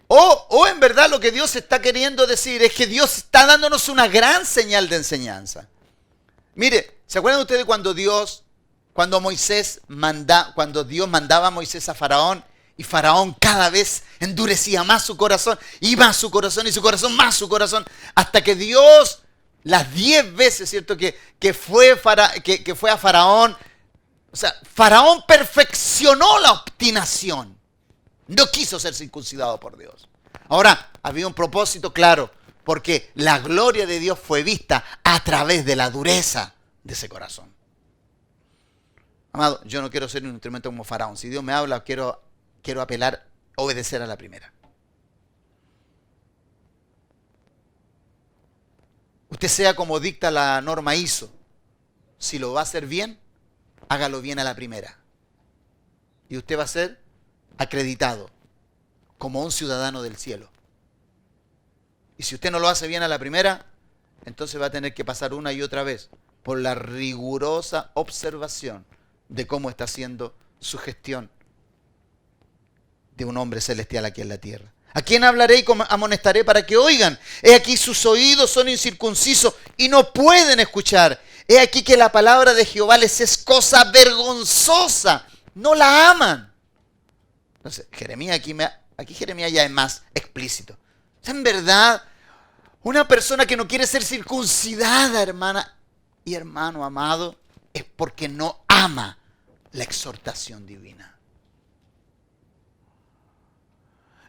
Speaker 1: O en verdad lo que Dios está queriendo decir es que Dios está dándonos una gran señal de enseñanza. Mire, ¿se acuerdan ustedes cuando Dios mandaba a Moisés a Faraón? Y Faraón cada vez endurecía más su corazón, y más su corazón, y su corazón, más su corazón, hasta que Dios, las 10 veces, ¿cierto?, que fue a Faraón, o sea, Faraón perfeccionó la obstinación. No quiso ser circuncidado por Dios. Ahora, había un propósito claro, porque la gloria de Dios fue vista a través de la dureza de ese corazón. Amado, yo no quiero ser un instrumento como Faraón. Si Dios me habla, quiero apelar obedecer a la primera. Usted sea como dicta la norma ISO. Si lo va a hacer bien, hágalo bien a la primera. Y usted va a ser acreditado como un ciudadano del cielo. Y si usted no lo hace bien a la primera, entonces va a tener que pasar una y otra vez por la rigurosa observación de cómo está haciendo su gestión de un hombre celestial aquí en la tierra. ¿A quién hablaré y amonestaré para que oigan? He aquí sus oídos son incircuncisos y no pueden escuchar. He aquí que la palabra de Jehová les es cosa vergonzosa. No la aman. Entonces, aquí Jeremías ya es más explícito. O sea, en verdad, una persona que no quiere ser circuncidada, hermana y hermano amado, es porque no ama la exhortación divina.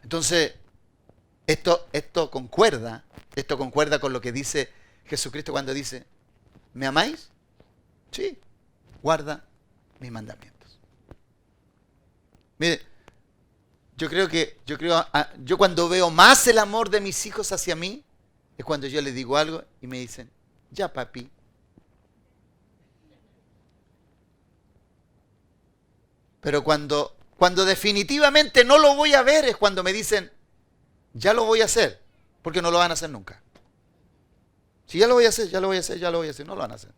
Speaker 1: Entonces, esto concuerda con lo que dice Jesucristo cuando dice, ¿me amáis? Sí, guarda mis mandamientos. Mire, yo cuando veo más el amor de mis hijos hacia mí, es cuando yo les digo algo y me dicen, ya papi. Pero cuando definitivamente no lo voy a ver es cuando me dicen, ya lo voy a hacer, porque no lo van a hacer nunca. Si ya lo voy a hacer, no lo van a hacer.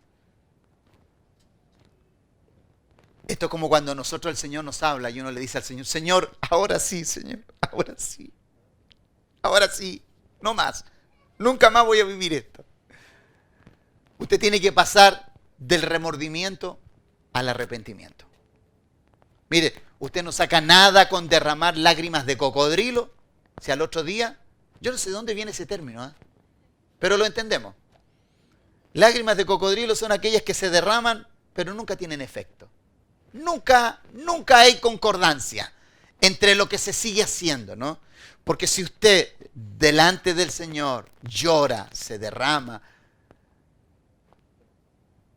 Speaker 1: Esto es como cuando nosotros el Señor nos habla y uno le dice al Señor, Señor, ahora sí, Señor, ahora sí, no más, nunca más voy a vivir esto. Usted tiene que pasar del remordimiento al arrepentimiento. Mire, usted no saca nada con derramar lágrimas de cocodrilo, si al otro día, yo no sé de dónde viene ese término, pero lo entendemos. Lágrimas de cocodrilo son aquellas que se derraman, pero nunca tienen efecto. Nunca hay concordancia entre lo que se sigue haciendo, ¿no? Porque si usted delante del Señor llora, se derrama,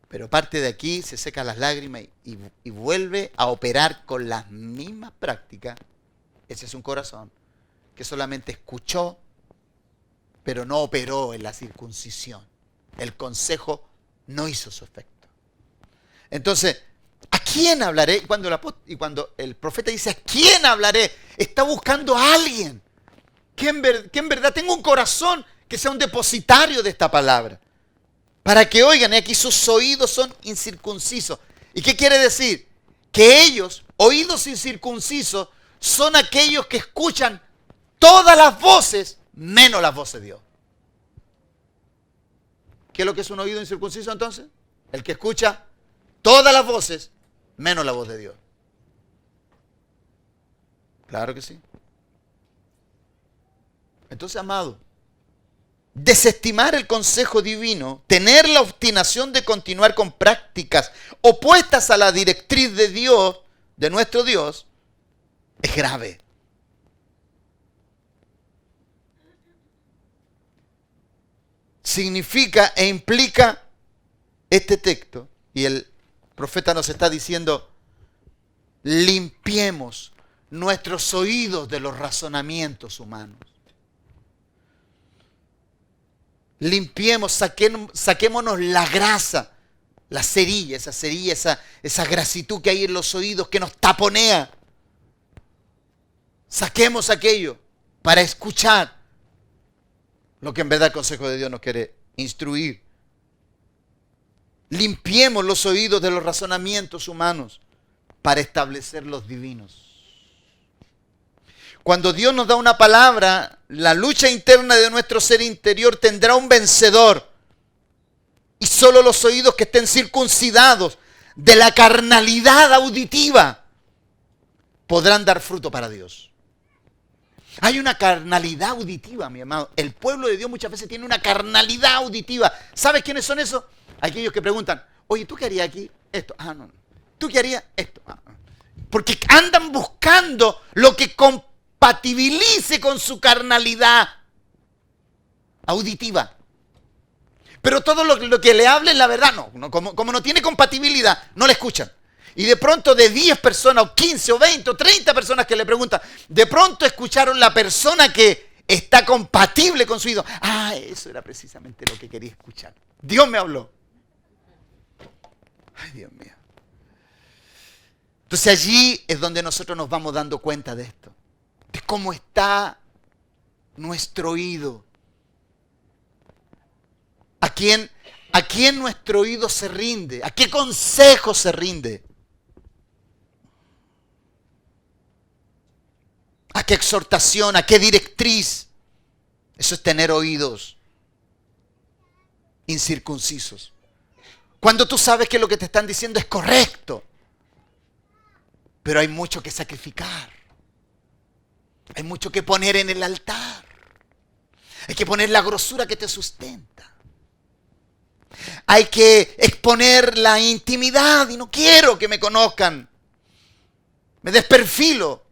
Speaker 1: pero parte de aquí, se seca las lágrimas y vuelve a operar con las mismas prácticas, ese es un corazón que solamente escuchó, pero no operó en la circuncisión. El consejo no hizo su efecto. Entonces, ¿a quién hablaré? Y cuando el profeta dice, ¿a quién hablaré? Está buscando a alguien que en verdad tenga un corazón que sea un depositario de esta palabra. Para que oigan, y aquí sus oídos son incircuncisos. ¿Y qué quiere decir? Que ellos, oídos incircuncisos, son aquellos que escuchan todas las voces, menos las voces de Dios. ¿Qué es lo que es un oído incircunciso entonces? El que escucha todas las voces, menos la voz de Dios. Claro que sí. Entonces, amado, desestimar el consejo divino, tener la obstinación de continuar con prácticas opuestas a la directriz de Dios, de nuestro Dios, es grave. Significa e implica este texto, y el profeta nos está diciendo, limpiemos nuestros oídos de los razonamientos humanos. Limpiemos, saquémonos la grasa, la cerilla, esa grasitud que hay en los oídos que nos taponea. Saquemos aquello para escuchar lo que en verdad el consejo de Dios nos quiere instruir. Limpiemos los oídos de los razonamientos humanos para establecer los divinos. Cuando Dios nos da una palabra, la lucha interna de nuestro ser interior tendrá un vencedor. Y solo los oídos que estén circuncidados de la carnalidad auditiva podrán dar fruto para Dios. Hay una carnalidad auditiva, mi amado. El pueblo de Dios muchas veces tiene una carnalidad auditiva. ¿Sabes quiénes son esos? Aquellos que preguntan, oye, ¿tú qué harías aquí? Esto. Ah, no. ¿Tú qué harías? Esto. Ah, no. Porque andan buscando lo que compatibilice con su carnalidad auditiva. Pero todo lo que le hablen la verdad, no como no tiene compatibilidad, no le escuchan. Y de pronto de 10 personas, o 15, o 20, o 30 personas que le preguntan, de pronto escucharon la persona que está compatible con su oído. Ah, eso era precisamente lo que quería escuchar. Dios me habló. Ay, Dios mío. Entonces allí es donde nosotros nos vamos dando cuenta de esto. De cómo está nuestro oído. ¿A quién nuestro oído se rinde? ¿A qué consejo se rinde? ¿A qué exhortación? ¿A qué directriz? Eso es tener oídos incircuncisos. Cuando tú sabes que lo que te están diciendo es correcto, pero hay mucho que sacrificar. Hay mucho que poner en el altar. Hay que poner la grosura que te sustenta. Hay que exponer la intimidad y no quiero que me conozcan. Me desperfilo.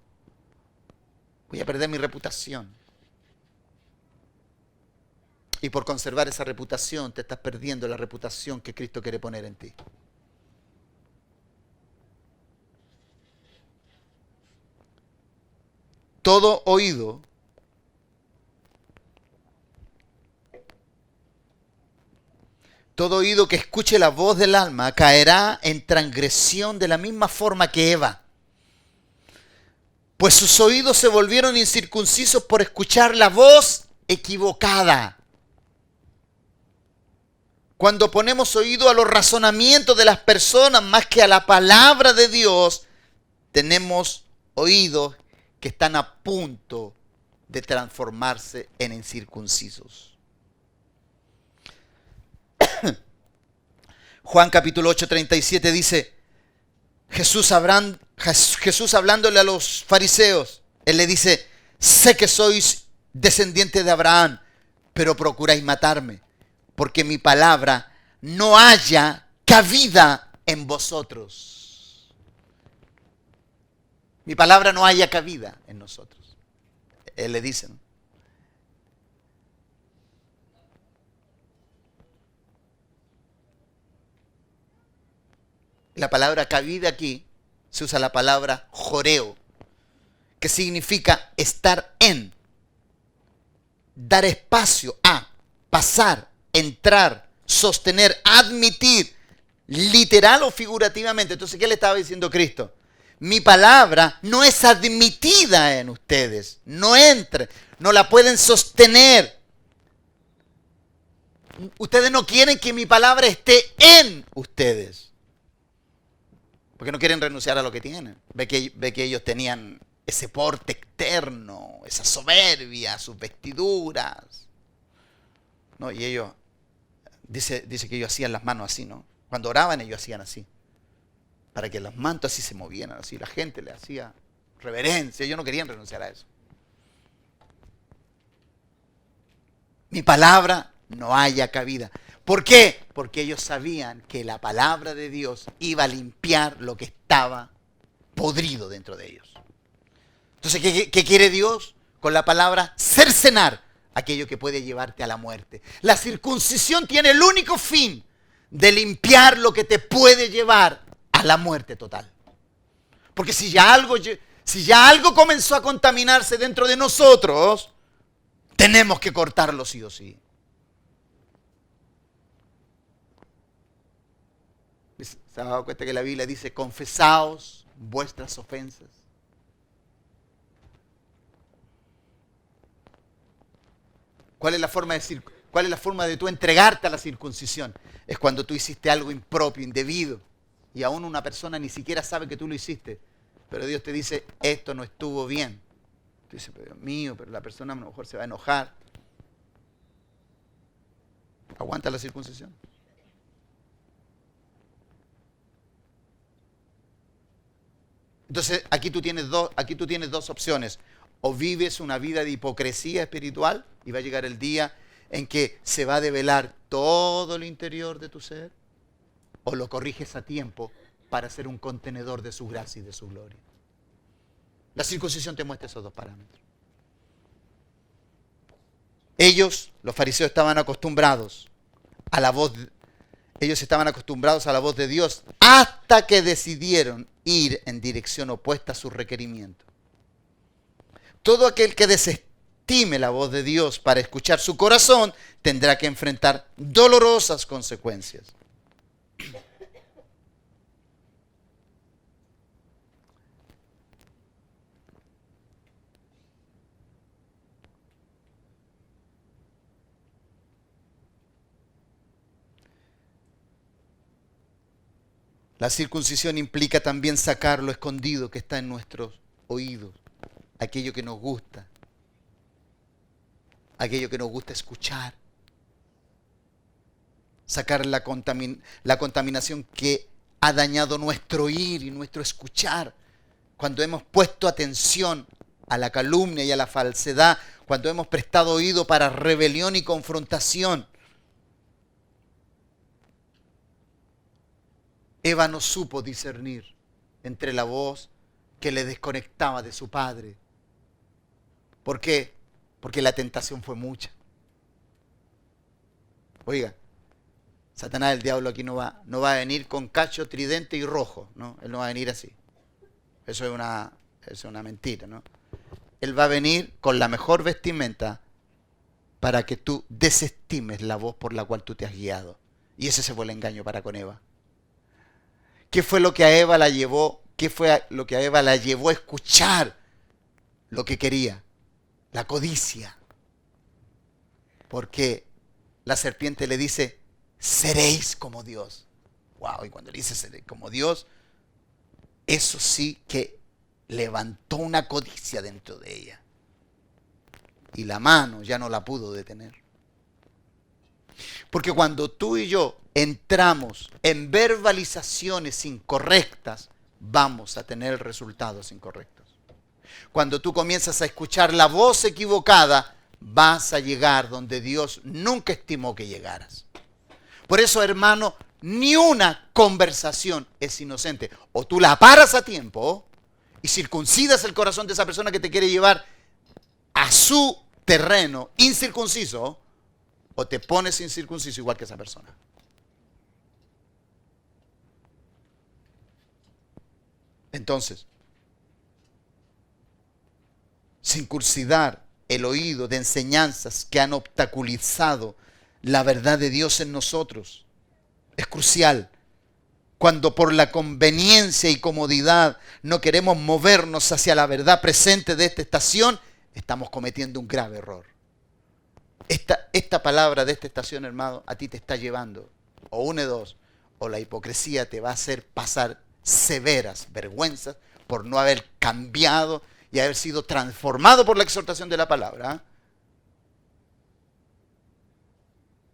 Speaker 1: Voy a perder mi reputación. Y por conservar esa reputación te estás perdiendo la reputación que Cristo quiere poner en ti. Todo oído que escuche la voz del alma caerá en transgresión de la misma forma que Eva. Pues sus oídos se volvieron incircuncisos por escuchar la voz equivocada. Cuando ponemos oído a los razonamientos de las personas más que a la palabra de Dios, tenemos oídos que están a punto de transformarse en incircuncisos. Juan capítulo 8, 37 dice, Jesús hablándole a los fariseos, Él le dice, sé que sois descendientes de Abraham, pero procuráis matarme, porque mi palabra no haya cabida en vosotros. Mi palabra no haya cabida en nosotros. Él le dice, ¿no? La palabra cabida aquí se usa la palabra joreo, que significa estar en, dar espacio a, pasar, entrar, sostener, admitir, literal o figurativamente. Entonces, ¿qué le estaba diciendo Cristo? Mi palabra no es admitida en ustedes, no entra, no la pueden sostener. Ustedes no quieren que mi palabra esté en ustedes. Porque no quieren renunciar a lo que tienen. Ve que ellos tenían ese porte externo, esa soberbia, sus vestiduras. ¿No? Y ellos, dice que ellos hacían las manos así, ¿no? Cuando oraban ellos hacían así. Para que los mantos así se movieran, así. La gente le hacía reverencia. Ellos no querían renunciar a eso. Mi palabra no haya cabida. ¿Por qué? Porque ellos sabían que la palabra de Dios iba a limpiar lo que estaba podrido dentro de ellos. Entonces, ¿qué quiere Dios? Con la palabra cercenar aquello que puede llevarte a la muerte. La circuncisión tiene el único fin de limpiar lo que te puede llevar a la muerte total. Porque si ya algo comenzó a contaminarse dentro de nosotros, tenemos que cortarlo sí o sí. ¿Se ha dado cuenta que la Biblia dice, confesaos vuestras ofensas? ¿Cuál es la forma de tú entregarte a la circuncisión? Es cuando tú hiciste algo impropio, indebido, y aún una persona ni siquiera sabe que tú lo hiciste, pero Dios te dice, esto no estuvo bien. Tú dices, pero Dios mío, pero la persona a lo mejor se va a enojar. ¿Aguanta la circuncisión? Entonces, aquí tú tienes dos opciones. O vives una vida de hipocresía espiritual y va a llegar el día en que se va a develar todo el interior de tu ser, o lo corriges a tiempo para ser un contenedor de su gracia y de su gloria. La circuncisión te muestra esos dos parámetros. Ellos, los fariseos, estaban acostumbrados a la voz Ellos estaban acostumbrados a la voz de Dios hasta que decidieron ir en dirección opuesta a sus requerimientos. Todo aquel que desestime la voz de Dios para escuchar su corazón tendrá que enfrentar dolorosas consecuencias. La circuncisión implica también sacar lo escondido que está en nuestros oídos, aquello que nos gusta, aquello que nos gusta escuchar. Sacar la contaminación que ha dañado nuestro oír y nuestro escuchar. Cuando hemos puesto atención a la calumnia y a la falsedad, cuando hemos prestado oído para rebelión y confrontación. Eva no supo discernir entre la voz que le desconectaba de su padre. ¿Por qué? Porque la tentación fue mucha. Oiga, Satanás, el diablo, aquí no va a venir con cacho, tridente y rojo, ¿no? Él no va a venir así. Eso es una mentira, ¿no? Él va a venir con la mejor vestimenta para que tú desestimes la voz por la cual tú te has guiado. Y ese fue el engaño para con Eva. ¿Qué fue lo que a Eva la llevó? ¿Qué fue lo que a Eva la llevó a escuchar lo que quería? La codicia. Porque la serpiente le dice, seréis como Dios. Wow, y cuando le dice seréis como Dios, eso sí que levantó una codicia dentro de ella. Y la mano ya no la pudo detener. Porque cuando tú y yo entramos en verbalizaciones incorrectas, vamos a tener resultados incorrectos. Cuando tú comienzas a escuchar la voz equivocada, vas a llegar donde Dios nunca estimó que llegaras. Por eso, hermano, ni una conversación es inocente. O tú la paras a tiempo y circuncidas el corazón de esa persona que te quiere llevar a su terreno incircunciso, o te pones incircunciso igual que esa persona. Entonces, circuncidar el oído de enseñanzas que han obstaculizado la verdad de Dios en nosotros es crucial. Cuando por la conveniencia y comodidad no queremos movernos hacia la verdad presente de esta estación, estamos cometiendo un grave error. Esta palabra de esta estación, hermano, a ti te está llevando, o una de dos, o la hipocresía te va a hacer pasar severas vergüenzas por no haber cambiado y haber sido transformado por la exhortación de la palabra.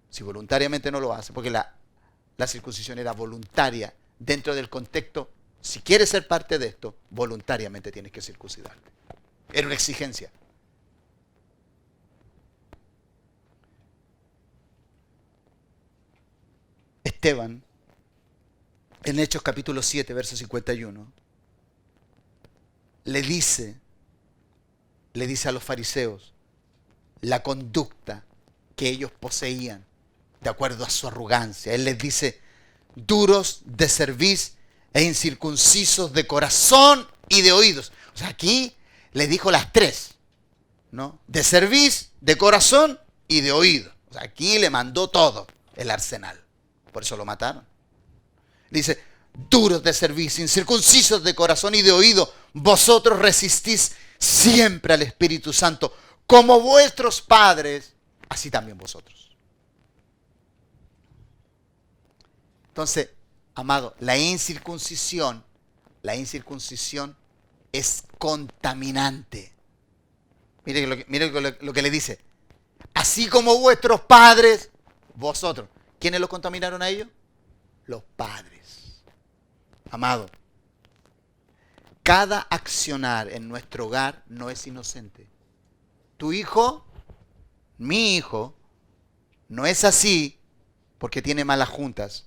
Speaker 1: Si voluntariamente no lo hace, porque la circuncisión era voluntaria dentro del contexto, si quieres ser parte de esto, voluntariamente tienes que circuncidarte. Era una exigencia. Esteban, en Hechos capítulo 7, verso 51, le dice a los fariseos la conducta que ellos poseían de acuerdo a su arrogancia. Él les dice, duros de cerviz e incircuncisos de corazón y de oídos. O sea, aquí les dijo las tres, ¿no? De cerviz, de corazón y de oído. O sea, aquí le mandó todo el arsenal. Por eso lo mataron. Dice, duros de cerviz, incircuncisos de corazón y de oído, vosotros resistís siempre al Espíritu Santo, como vuestros padres, así también vosotros. Entonces, amado, la incircuncisión es contaminante. Mire lo que le dice. Así como vuestros padres, vosotros. ¿Quiénes los contaminaron a ellos? Los padres. Amado, cada accionar en nuestro hogar no es inocente. Tu hijo, mi hijo, no es así porque tiene malas juntas.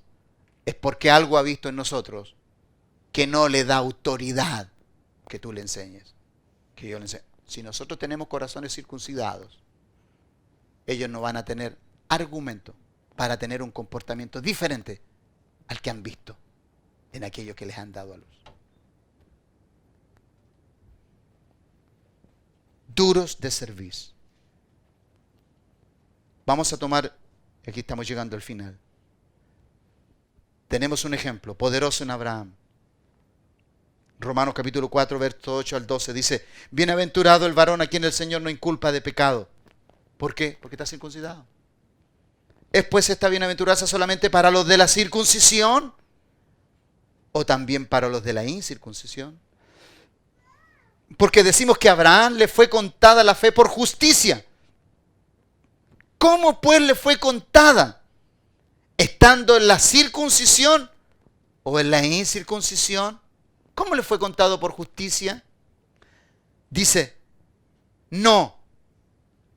Speaker 1: Es porque algo ha visto en nosotros que no le da autoridad que tú le enseñes. Que yo le enseñe. Si nosotros tenemos corazones circuncidados, ellos no van a tener argumento para tener un comportamiento diferente al que han visto en aquello que les han dado a luz. Duros de servir. Vamos a tomar, aquí estamos llegando al final. Tenemos un ejemplo poderoso en Abraham. Romanos capítulo 4, verso 8 al 12 dice: bienaventurado el varón a quien el Señor no inculpa de pecado. ¿Por qué? Porque está circuncidado. ¿Es pues esta bienaventuranza solamente para los de la circuncisión o también para los de la incircuncisión? Porque decimos que a Abraham le fue contada la fe por justicia. ¿Cómo pues le fue contada? ¿Estando en la circuncisión o en la incircuncisión? ¿Cómo le fue contado por justicia? Dice, no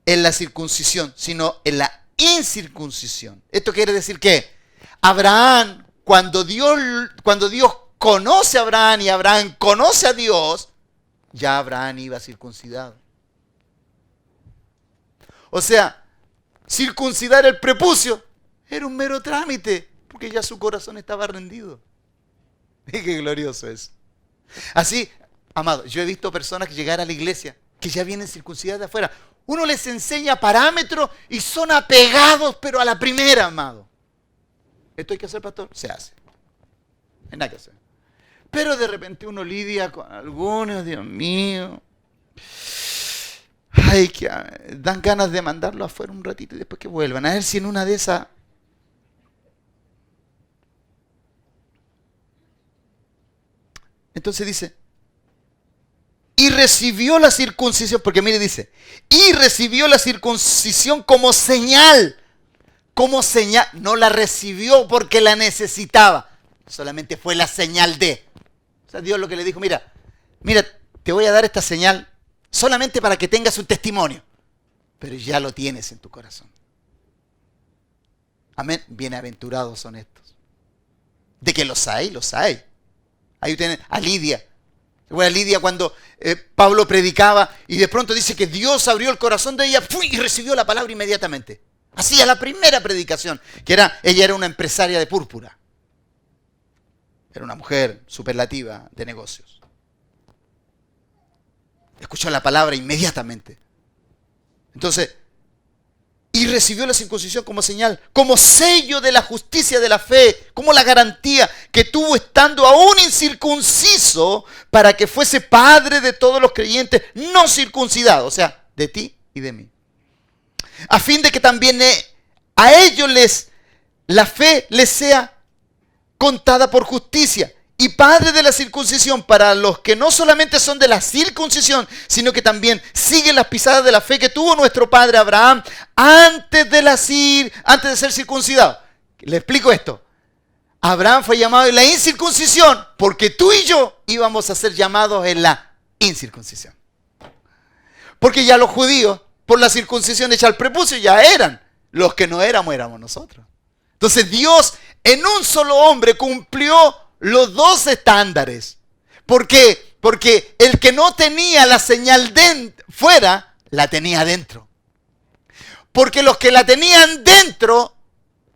Speaker 1: en la circuncisión, sino en la incircuncisión. Esto quiere decir que Abraham, cuando Dios conoce a Abraham y Abraham conoce a Dios, ya Abraham iba circuncidado. O sea, circuncidar el prepucio era un mero trámite, porque ya su corazón estaba rendido. Y qué glorioso es. Así, amado, yo he visto personas que llegar a la iglesia, que ya vienen circuncidadas de afuera. Uno les enseña parámetros y son apegados, pero a la primera, amado. ¿Esto hay que hacer, pastor? Se hace. No hay nada que hacer. Pero de repente uno lidia con algunos, Dios mío. Ay, que dan ganas de mandarlo afuera un ratito y después que vuelvan. A ver si en una de esas... Entonces dice, y recibió la circuncisión, porque mire, dice, y recibió la circuncisión como señal, no la recibió porque la necesitaba, solamente fue la señal de. O sea, Dios lo que le dijo, mira, te voy a dar esta señal solamente para que tengas un testimonio, pero ya lo tienes en tu corazón. Amén, bienaventurados son estos. De que los hay, los hay. Ahí tienen a Lidia. A Lidia cuando Pablo predicaba y de pronto dice que Dios abrió el corazón de ella y recibió la palabra inmediatamente. Así a la primera predicación, que ella era una empresaria de púrpura. Era una mujer superlativa de negocios. Escuchó la palabra inmediatamente. Entonces, y recibió la circuncisión como señal, como sello de la justicia de la fe, como la garantía que tuvo estando aún incircunciso para que fuese padre de todos los creyentes no circuncidados, o sea, de ti y de mí. A fin de que también a ellos la fe les sea contada por justicia. Y padre de la circuncisión para los que no solamente son de la circuncisión, sino que también siguen las pisadas de la fe que tuvo nuestro padre Abraham antes de ser circuncidado. Le explico esto. Abraham fue llamado en la incircuncisión porque tú y yo íbamos a ser llamados en la incircuncisión. Porque ya los judíos, por la circuncisión hecha al prepucio, ya eran. Los que no éramos nosotros. Entonces Dios en un solo hombre cumplió los dos estándares. ¿Por qué? Porque el que no tenía la señal fuera, la tenía dentro. Porque los que la tenían dentro,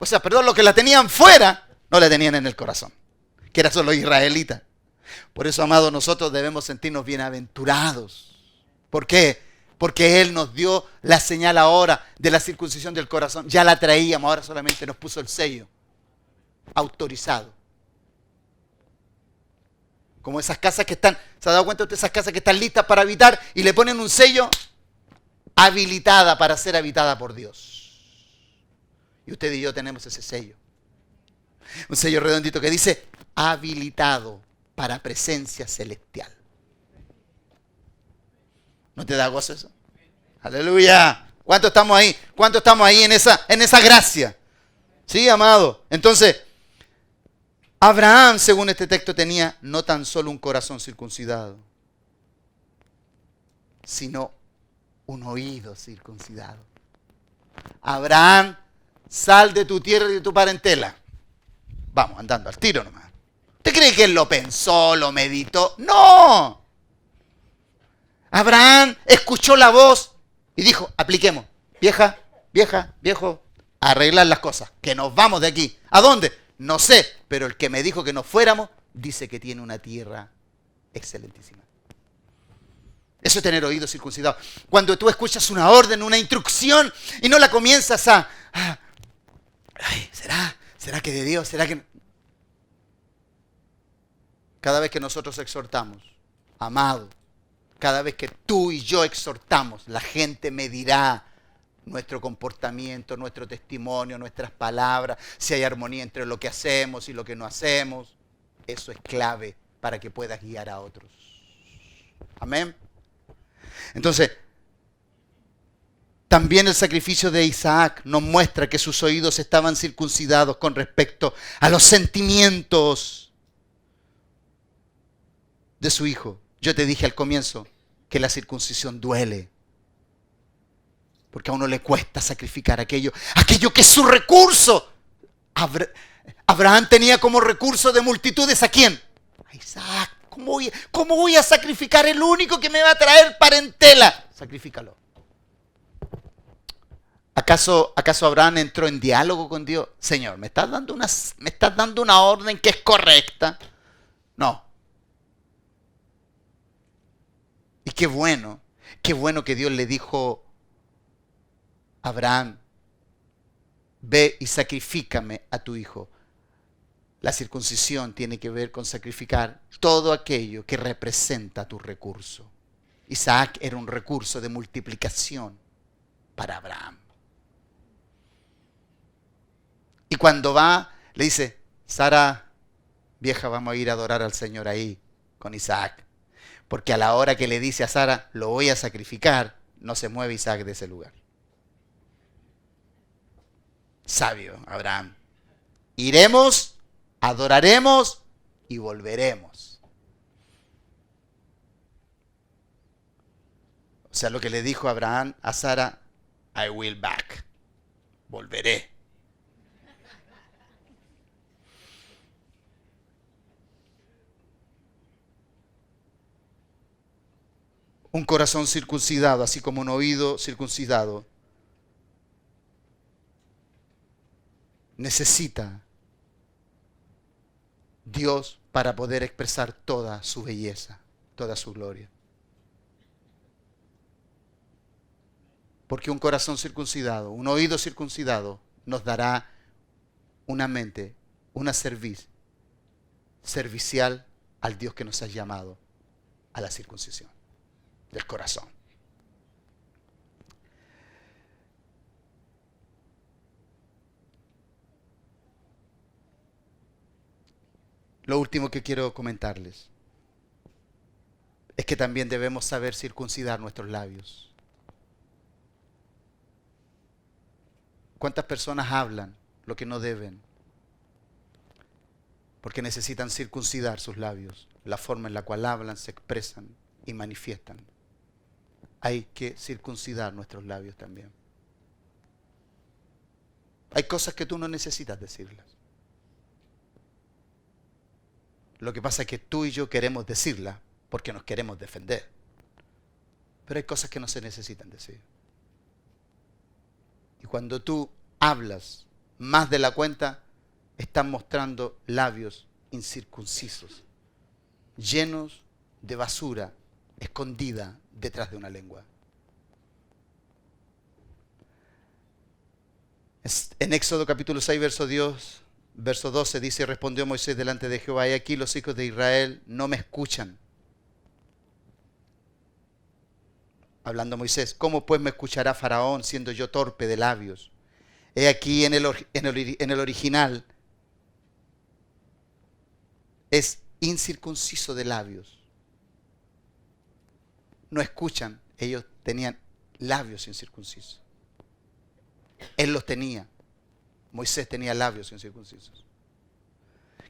Speaker 1: los que la tenían fuera, no la tenían en el corazón. Que eran solo israelitas. Por eso, amados, nosotros debemos sentirnos bienaventurados. ¿Por qué? Porque Él nos dio la señal ahora de la circuncisión del corazón. Ya la traíamos, ahora solamente nos puso el sello. Autorizado. Como esas casas que están, ¿se ha dado cuenta usted de esas casas que están listas para habitar y le ponen un sello? Habilitada para ser habitada por Dios. Y usted y yo tenemos ese sello. Un sello redondito que dice, habilitado para presencia celestial. ¿No te da gozo eso? Aleluya. ¿Cuánto estamos ahí? ¿Cuánto estamos ahí en esa gracia? Sí, amado. Entonces, Abraham, según este texto, tenía no tan solo un corazón circuncidado, sino un oído circuncidado. Abraham, sal de tu tierra y de tu parentela. Vamos, andando al tiro nomás. ¿Usted cree que él lo pensó, lo meditó? ¡No! Abraham escuchó la voz y dijo, apliquemos. Vieja, viejo, arreglar las cosas, que nos vamos de aquí. ¿A dónde? No sé, pero el que me dijo que nos fuéramos, dice que tiene una tierra excelentísima. Eso es tener oídos circuncidados. Cuando tú escuchas una orden, una instrucción, y no la comienzas ay, ¿será que de Dios? ¿Será que...? Cada vez que nosotros exhortamos, amado, cada vez que tú y yo exhortamos, la gente medirá nuestro comportamiento, nuestro testimonio, nuestras palabras, si hay armonía entre lo que hacemos y lo que no hacemos. Eso es clave para que puedas guiar a otros. Amén. Entonces, también el sacrificio de Isaac nos muestra que sus oídos estaban circuncidados con respecto a los sentimientos de su hijo. Yo te dije al comienzo que la circuncisión duele. Porque a uno le cuesta sacrificar aquello que es su recurso. Abraham tenía como recurso de multitudes ¿a quién? A Isaac. ¿Cómo voy a sacrificar el único que me va a traer parentela? Sacrifícalo. ¿Acaso Abraham entró en diálogo con Dios? Señor, ¿me estás dando una orden que es correcta? No. Y qué bueno que Dios le dijo a Abraham, ve y sacrifícame a tu hijo. La circuncisión tiene que ver con sacrificar todo aquello que representa tu recurso. Isaac era un recurso de multiplicación para Abraham. Y cuando va, le dice, Sara, vieja, vamos a ir a adorar al Señor ahí con Isaac. Porque a la hora que le dice a Sara, lo voy a sacrificar, no se mueve Isaac de ese lugar. Sabio, Abraham. Iremos, adoraremos y volveremos. O sea, lo que le dijo Abraham a Sara, I will back. Volveré. Un corazón circuncidado, así como un oído circuncidado, necesita Dios para poder expresar toda su belleza, toda su gloria. Porque un corazón circuncidado, un oído circuncidado, nos dará una mente, una servicial al Dios que nos ha llamado a la circuncisión del corazón. Lo último que quiero comentarles es que también debemos saber circuncidar nuestros labios. ¿Cuántas personas hablan lo que no deben? Porque necesitan circuncidar sus labios, la forma en la cual hablan, se expresan y manifiestan. Hay que circuncidar nuestros labios también. Hay cosas que tú no necesitas decirlas. Lo que pasa es que tú y yo queremos decirlas porque nos queremos defender. Pero hay cosas que no se necesitan decir. Y cuando tú hablas más de la cuenta, estás mostrando labios incircuncisos, llenos de basura escondida detrás de una lengua. En Éxodo capítulo 6, verso 12 dice, respondió Moisés delante de Jehová, y aquí los hijos de Israel no me escuchan. Hablando Moisés, ¿cómo pues me escuchará Faraón siendo yo torpe de labios? He aquí en el original es incircunciso de labios. No escuchan, ellos tenían labios incircuncisos. Él los tenía. Moisés tenía labios incircuncisos.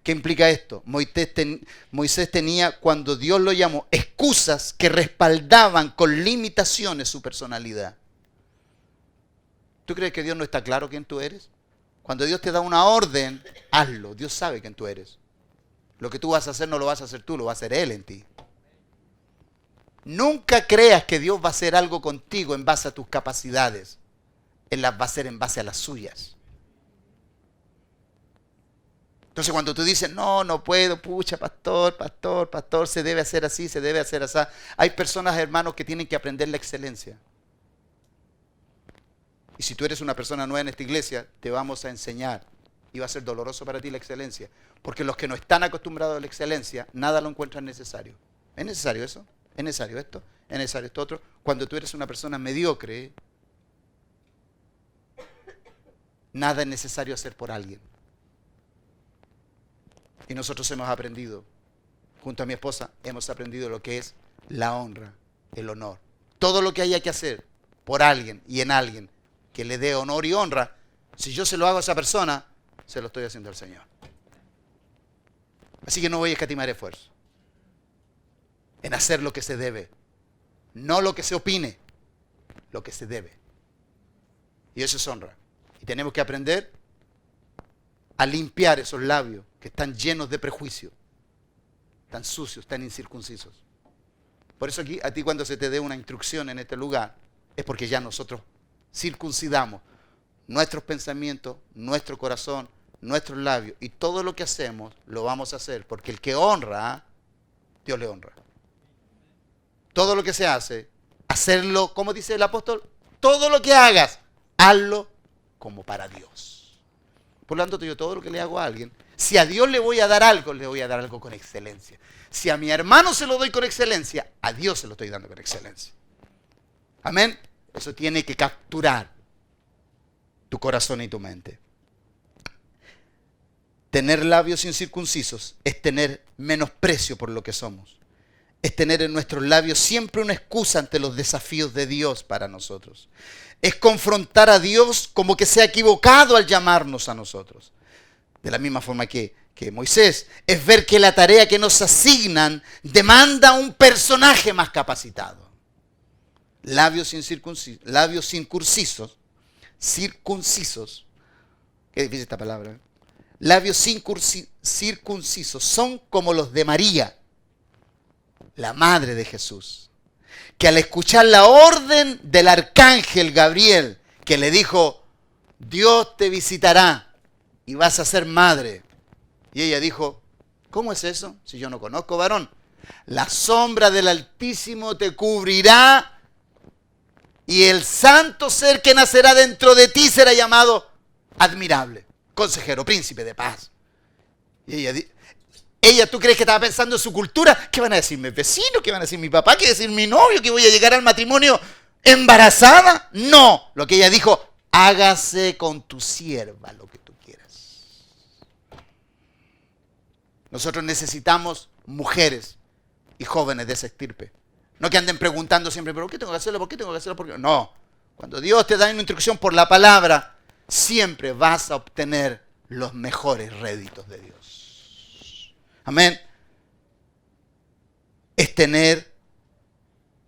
Speaker 1: ¿Qué implica esto? Moisés tenía, cuando Dios lo llamó, excusas que respaldaban con limitaciones su personalidad. ¿Tú crees que Dios no está claro quién tú eres? Cuando Dios te da una orden, hazlo. Dios sabe quién tú eres. Lo que tú vas a hacer no lo vas a hacer tú, lo va a hacer Él en ti. Nunca creas que Dios va a hacer algo contigo en base a tus capacidades. Él las va a hacer en base a las suyas. Entonces cuando tú dices, no, no puedo, pucha, pastor, se debe hacer así, se debe hacer así. Hay personas, hermanos, que tienen que aprender la excelencia. Y si tú eres una persona nueva en esta iglesia, te vamos a enseñar. Y va a ser doloroso para ti la excelencia. Porque los que no están acostumbrados a la excelencia, nada lo encuentran necesario. ¿Es necesario eso? ¿Es necesario esto? ¿Es necesario esto otro? Cuando tú eres una persona mediocre, nada es necesario hacer por alguien. Y nosotros hemos aprendido, junto a mi esposa, hemos aprendido lo que es la honra, el honor. Todo lo que haya que hacer por alguien y en alguien que le dé honor y honra, si yo se lo hago a esa persona, se lo estoy haciendo al Señor. Así que no voy a escatimar esfuerzo en hacer lo que se debe, no lo que se opine, lo que se debe. Y eso es honra. Y tenemos que aprender a limpiar esos labios que están llenos de prejuicio, tan sucios, tan incircuncisos. Por eso aquí, a ti cuando se te dé una instrucción en este lugar, es porque ya nosotros circuncidamos nuestros pensamientos, nuestro corazón, nuestros labios, y todo lo que hacemos lo vamos a hacer, porque el que honra, Dios le honra. Todo lo que se hace, hacerlo, como dice el apóstol, todo lo que hagas, hazlo como para Dios. Por lo tanto, yo todo lo que le hago a alguien, si a Dios le voy a dar algo, le voy a dar algo con excelencia. Si a mi hermano se lo doy con excelencia, a Dios se lo estoy dando con excelencia. Amén. Eso tiene que capturar tu corazón y tu mente. Tener labios incircuncisos es tener menosprecio por lo que somos. Es tener en nuestros labios siempre una excusa ante los desafíos de Dios para nosotros. Es confrontar a Dios como que se ha equivocado al llamarnos a nosotros. De la misma forma que Moisés, es ver que la tarea que nos asignan demanda un personaje más capacitado. Labios circuncisos, qué difícil esta palabra. Labios circuncisos son como los de María, la madre de Jesús, que al escuchar la orden del arcángel Gabriel, que le dijo, Dios te visitará y vas a ser madre. Y ella dijo, ¿cómo es eso? Si yo no conozco varón. La sombra del Altísimo te cubrirá y el santo ser que nacerá dentro de ti será llamado admirable, consejero, príncipe de paz. Y ella, ¿tú crees que estaba pensando en su cultura? ¿Qué van a decir mis vecinos? ¿Qué van a decir mi papá? ¿Qué va a decir mi novio? ¿Que voy a llegar al matrimonio embarazada? No, lo que ella dijo, hágase con tu sierva lo que tú quieras. Nosotros necesitamos mujeres y jóvenes de esa estirpe. No que anden preguntando siempre, ¿pero qué tengo que hacerlo? ¿Por qué tengo que hacerlo? ¿Por qué? No. Cuando Dios te da una instrucción por la palabra, siempre vas a obtener los mejores réditos de Dios. Amén. Es tener,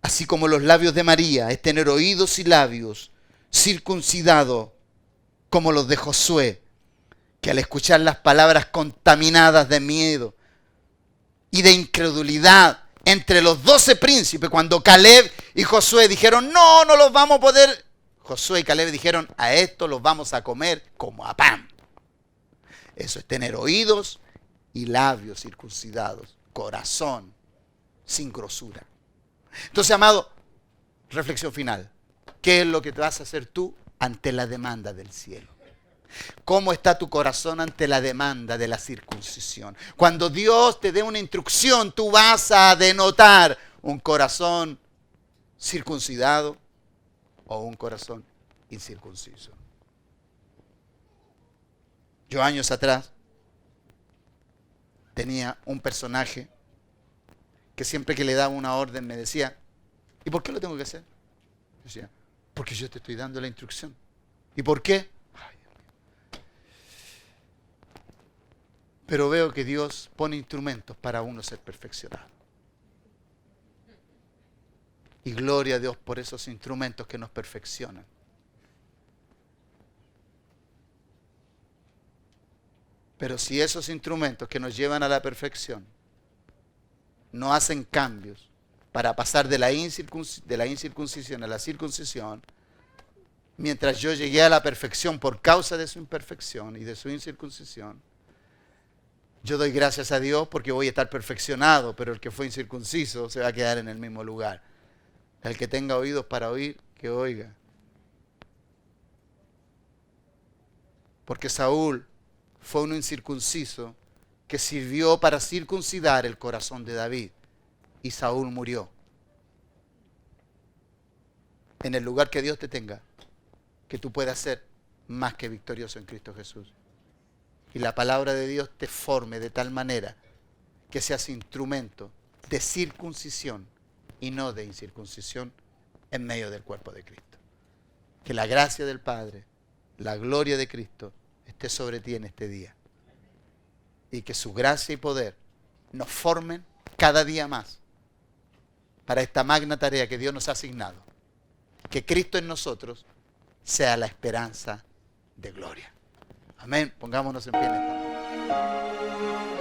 Speaker 1: así como los labios de María, es tener oídos y labios circuncidados como los de Josué, que al escuchar las palabras contaminadas de miedo y de incredulidad, entre los 12 príncipes, cuando Caleb y Josué dijeron, no los vamos a poder. Josué y Caleb dijeron, a esto los vamos a comer como a pan. Eso es tener oídos y labios circuncidados, corazón sin grosura. Entonces, amado, reflexión final. ¿Qué es lo que te vas a hacer tú ante la demanda del cielo? ¿Cómo está tu corazón ante la demanda de la circuncisión? Cuando Dios te dé una instrucción, tú vas a denotar un corazón circuncidado o un corazón incircunciso. Yo años atrás tenía un personaje que siempre que le daba una orden me decía, ¿y por qué lo tengo que hacer? Yo decía, porque yo te estoy dando la instrucción. ¿Y por qué? Pero veo que Dios pone instrumentos para uno ser perfeccionado. Y gloria a Dios por esos instrumentos que nos perfeccionan. Pero si esos instrumentos que nos llevan a la perfección no hacen cambios para pasar de la incircuncisión a la circuncisión, mientras yo llegué a la perfección por causa de su imperfección y de su incircuncisión, Yo doy gracias a Dios porque voy a estar perfeccionado, pero el que fue incircunciso se va a quedar en el mismo lugar. El que tenga oídos para oír, que oiga. Porque Saúl fue un incircunciso que sirvió para circuncidar el corazón de David. Y Saúl murió. En el lugar que Dios te tenga, que tú puedas ser más que victorioso en Cristo Jesús. Y la palabra de Dios te forme de tal manera que seas instrumento de circuncisión y no de incircuncisión en medio del cuerpo de Cristo. Que la gracia del Padre, la gloria de Cristo esté sobre ti en este día. Y que su gracia y poder nos formen cada día más para esta magna tarea que Dios nos ha asignado. Que Cristo en nosotros sea la esperanza de gloria. Amén. Pongámonos en pie en esta mañana.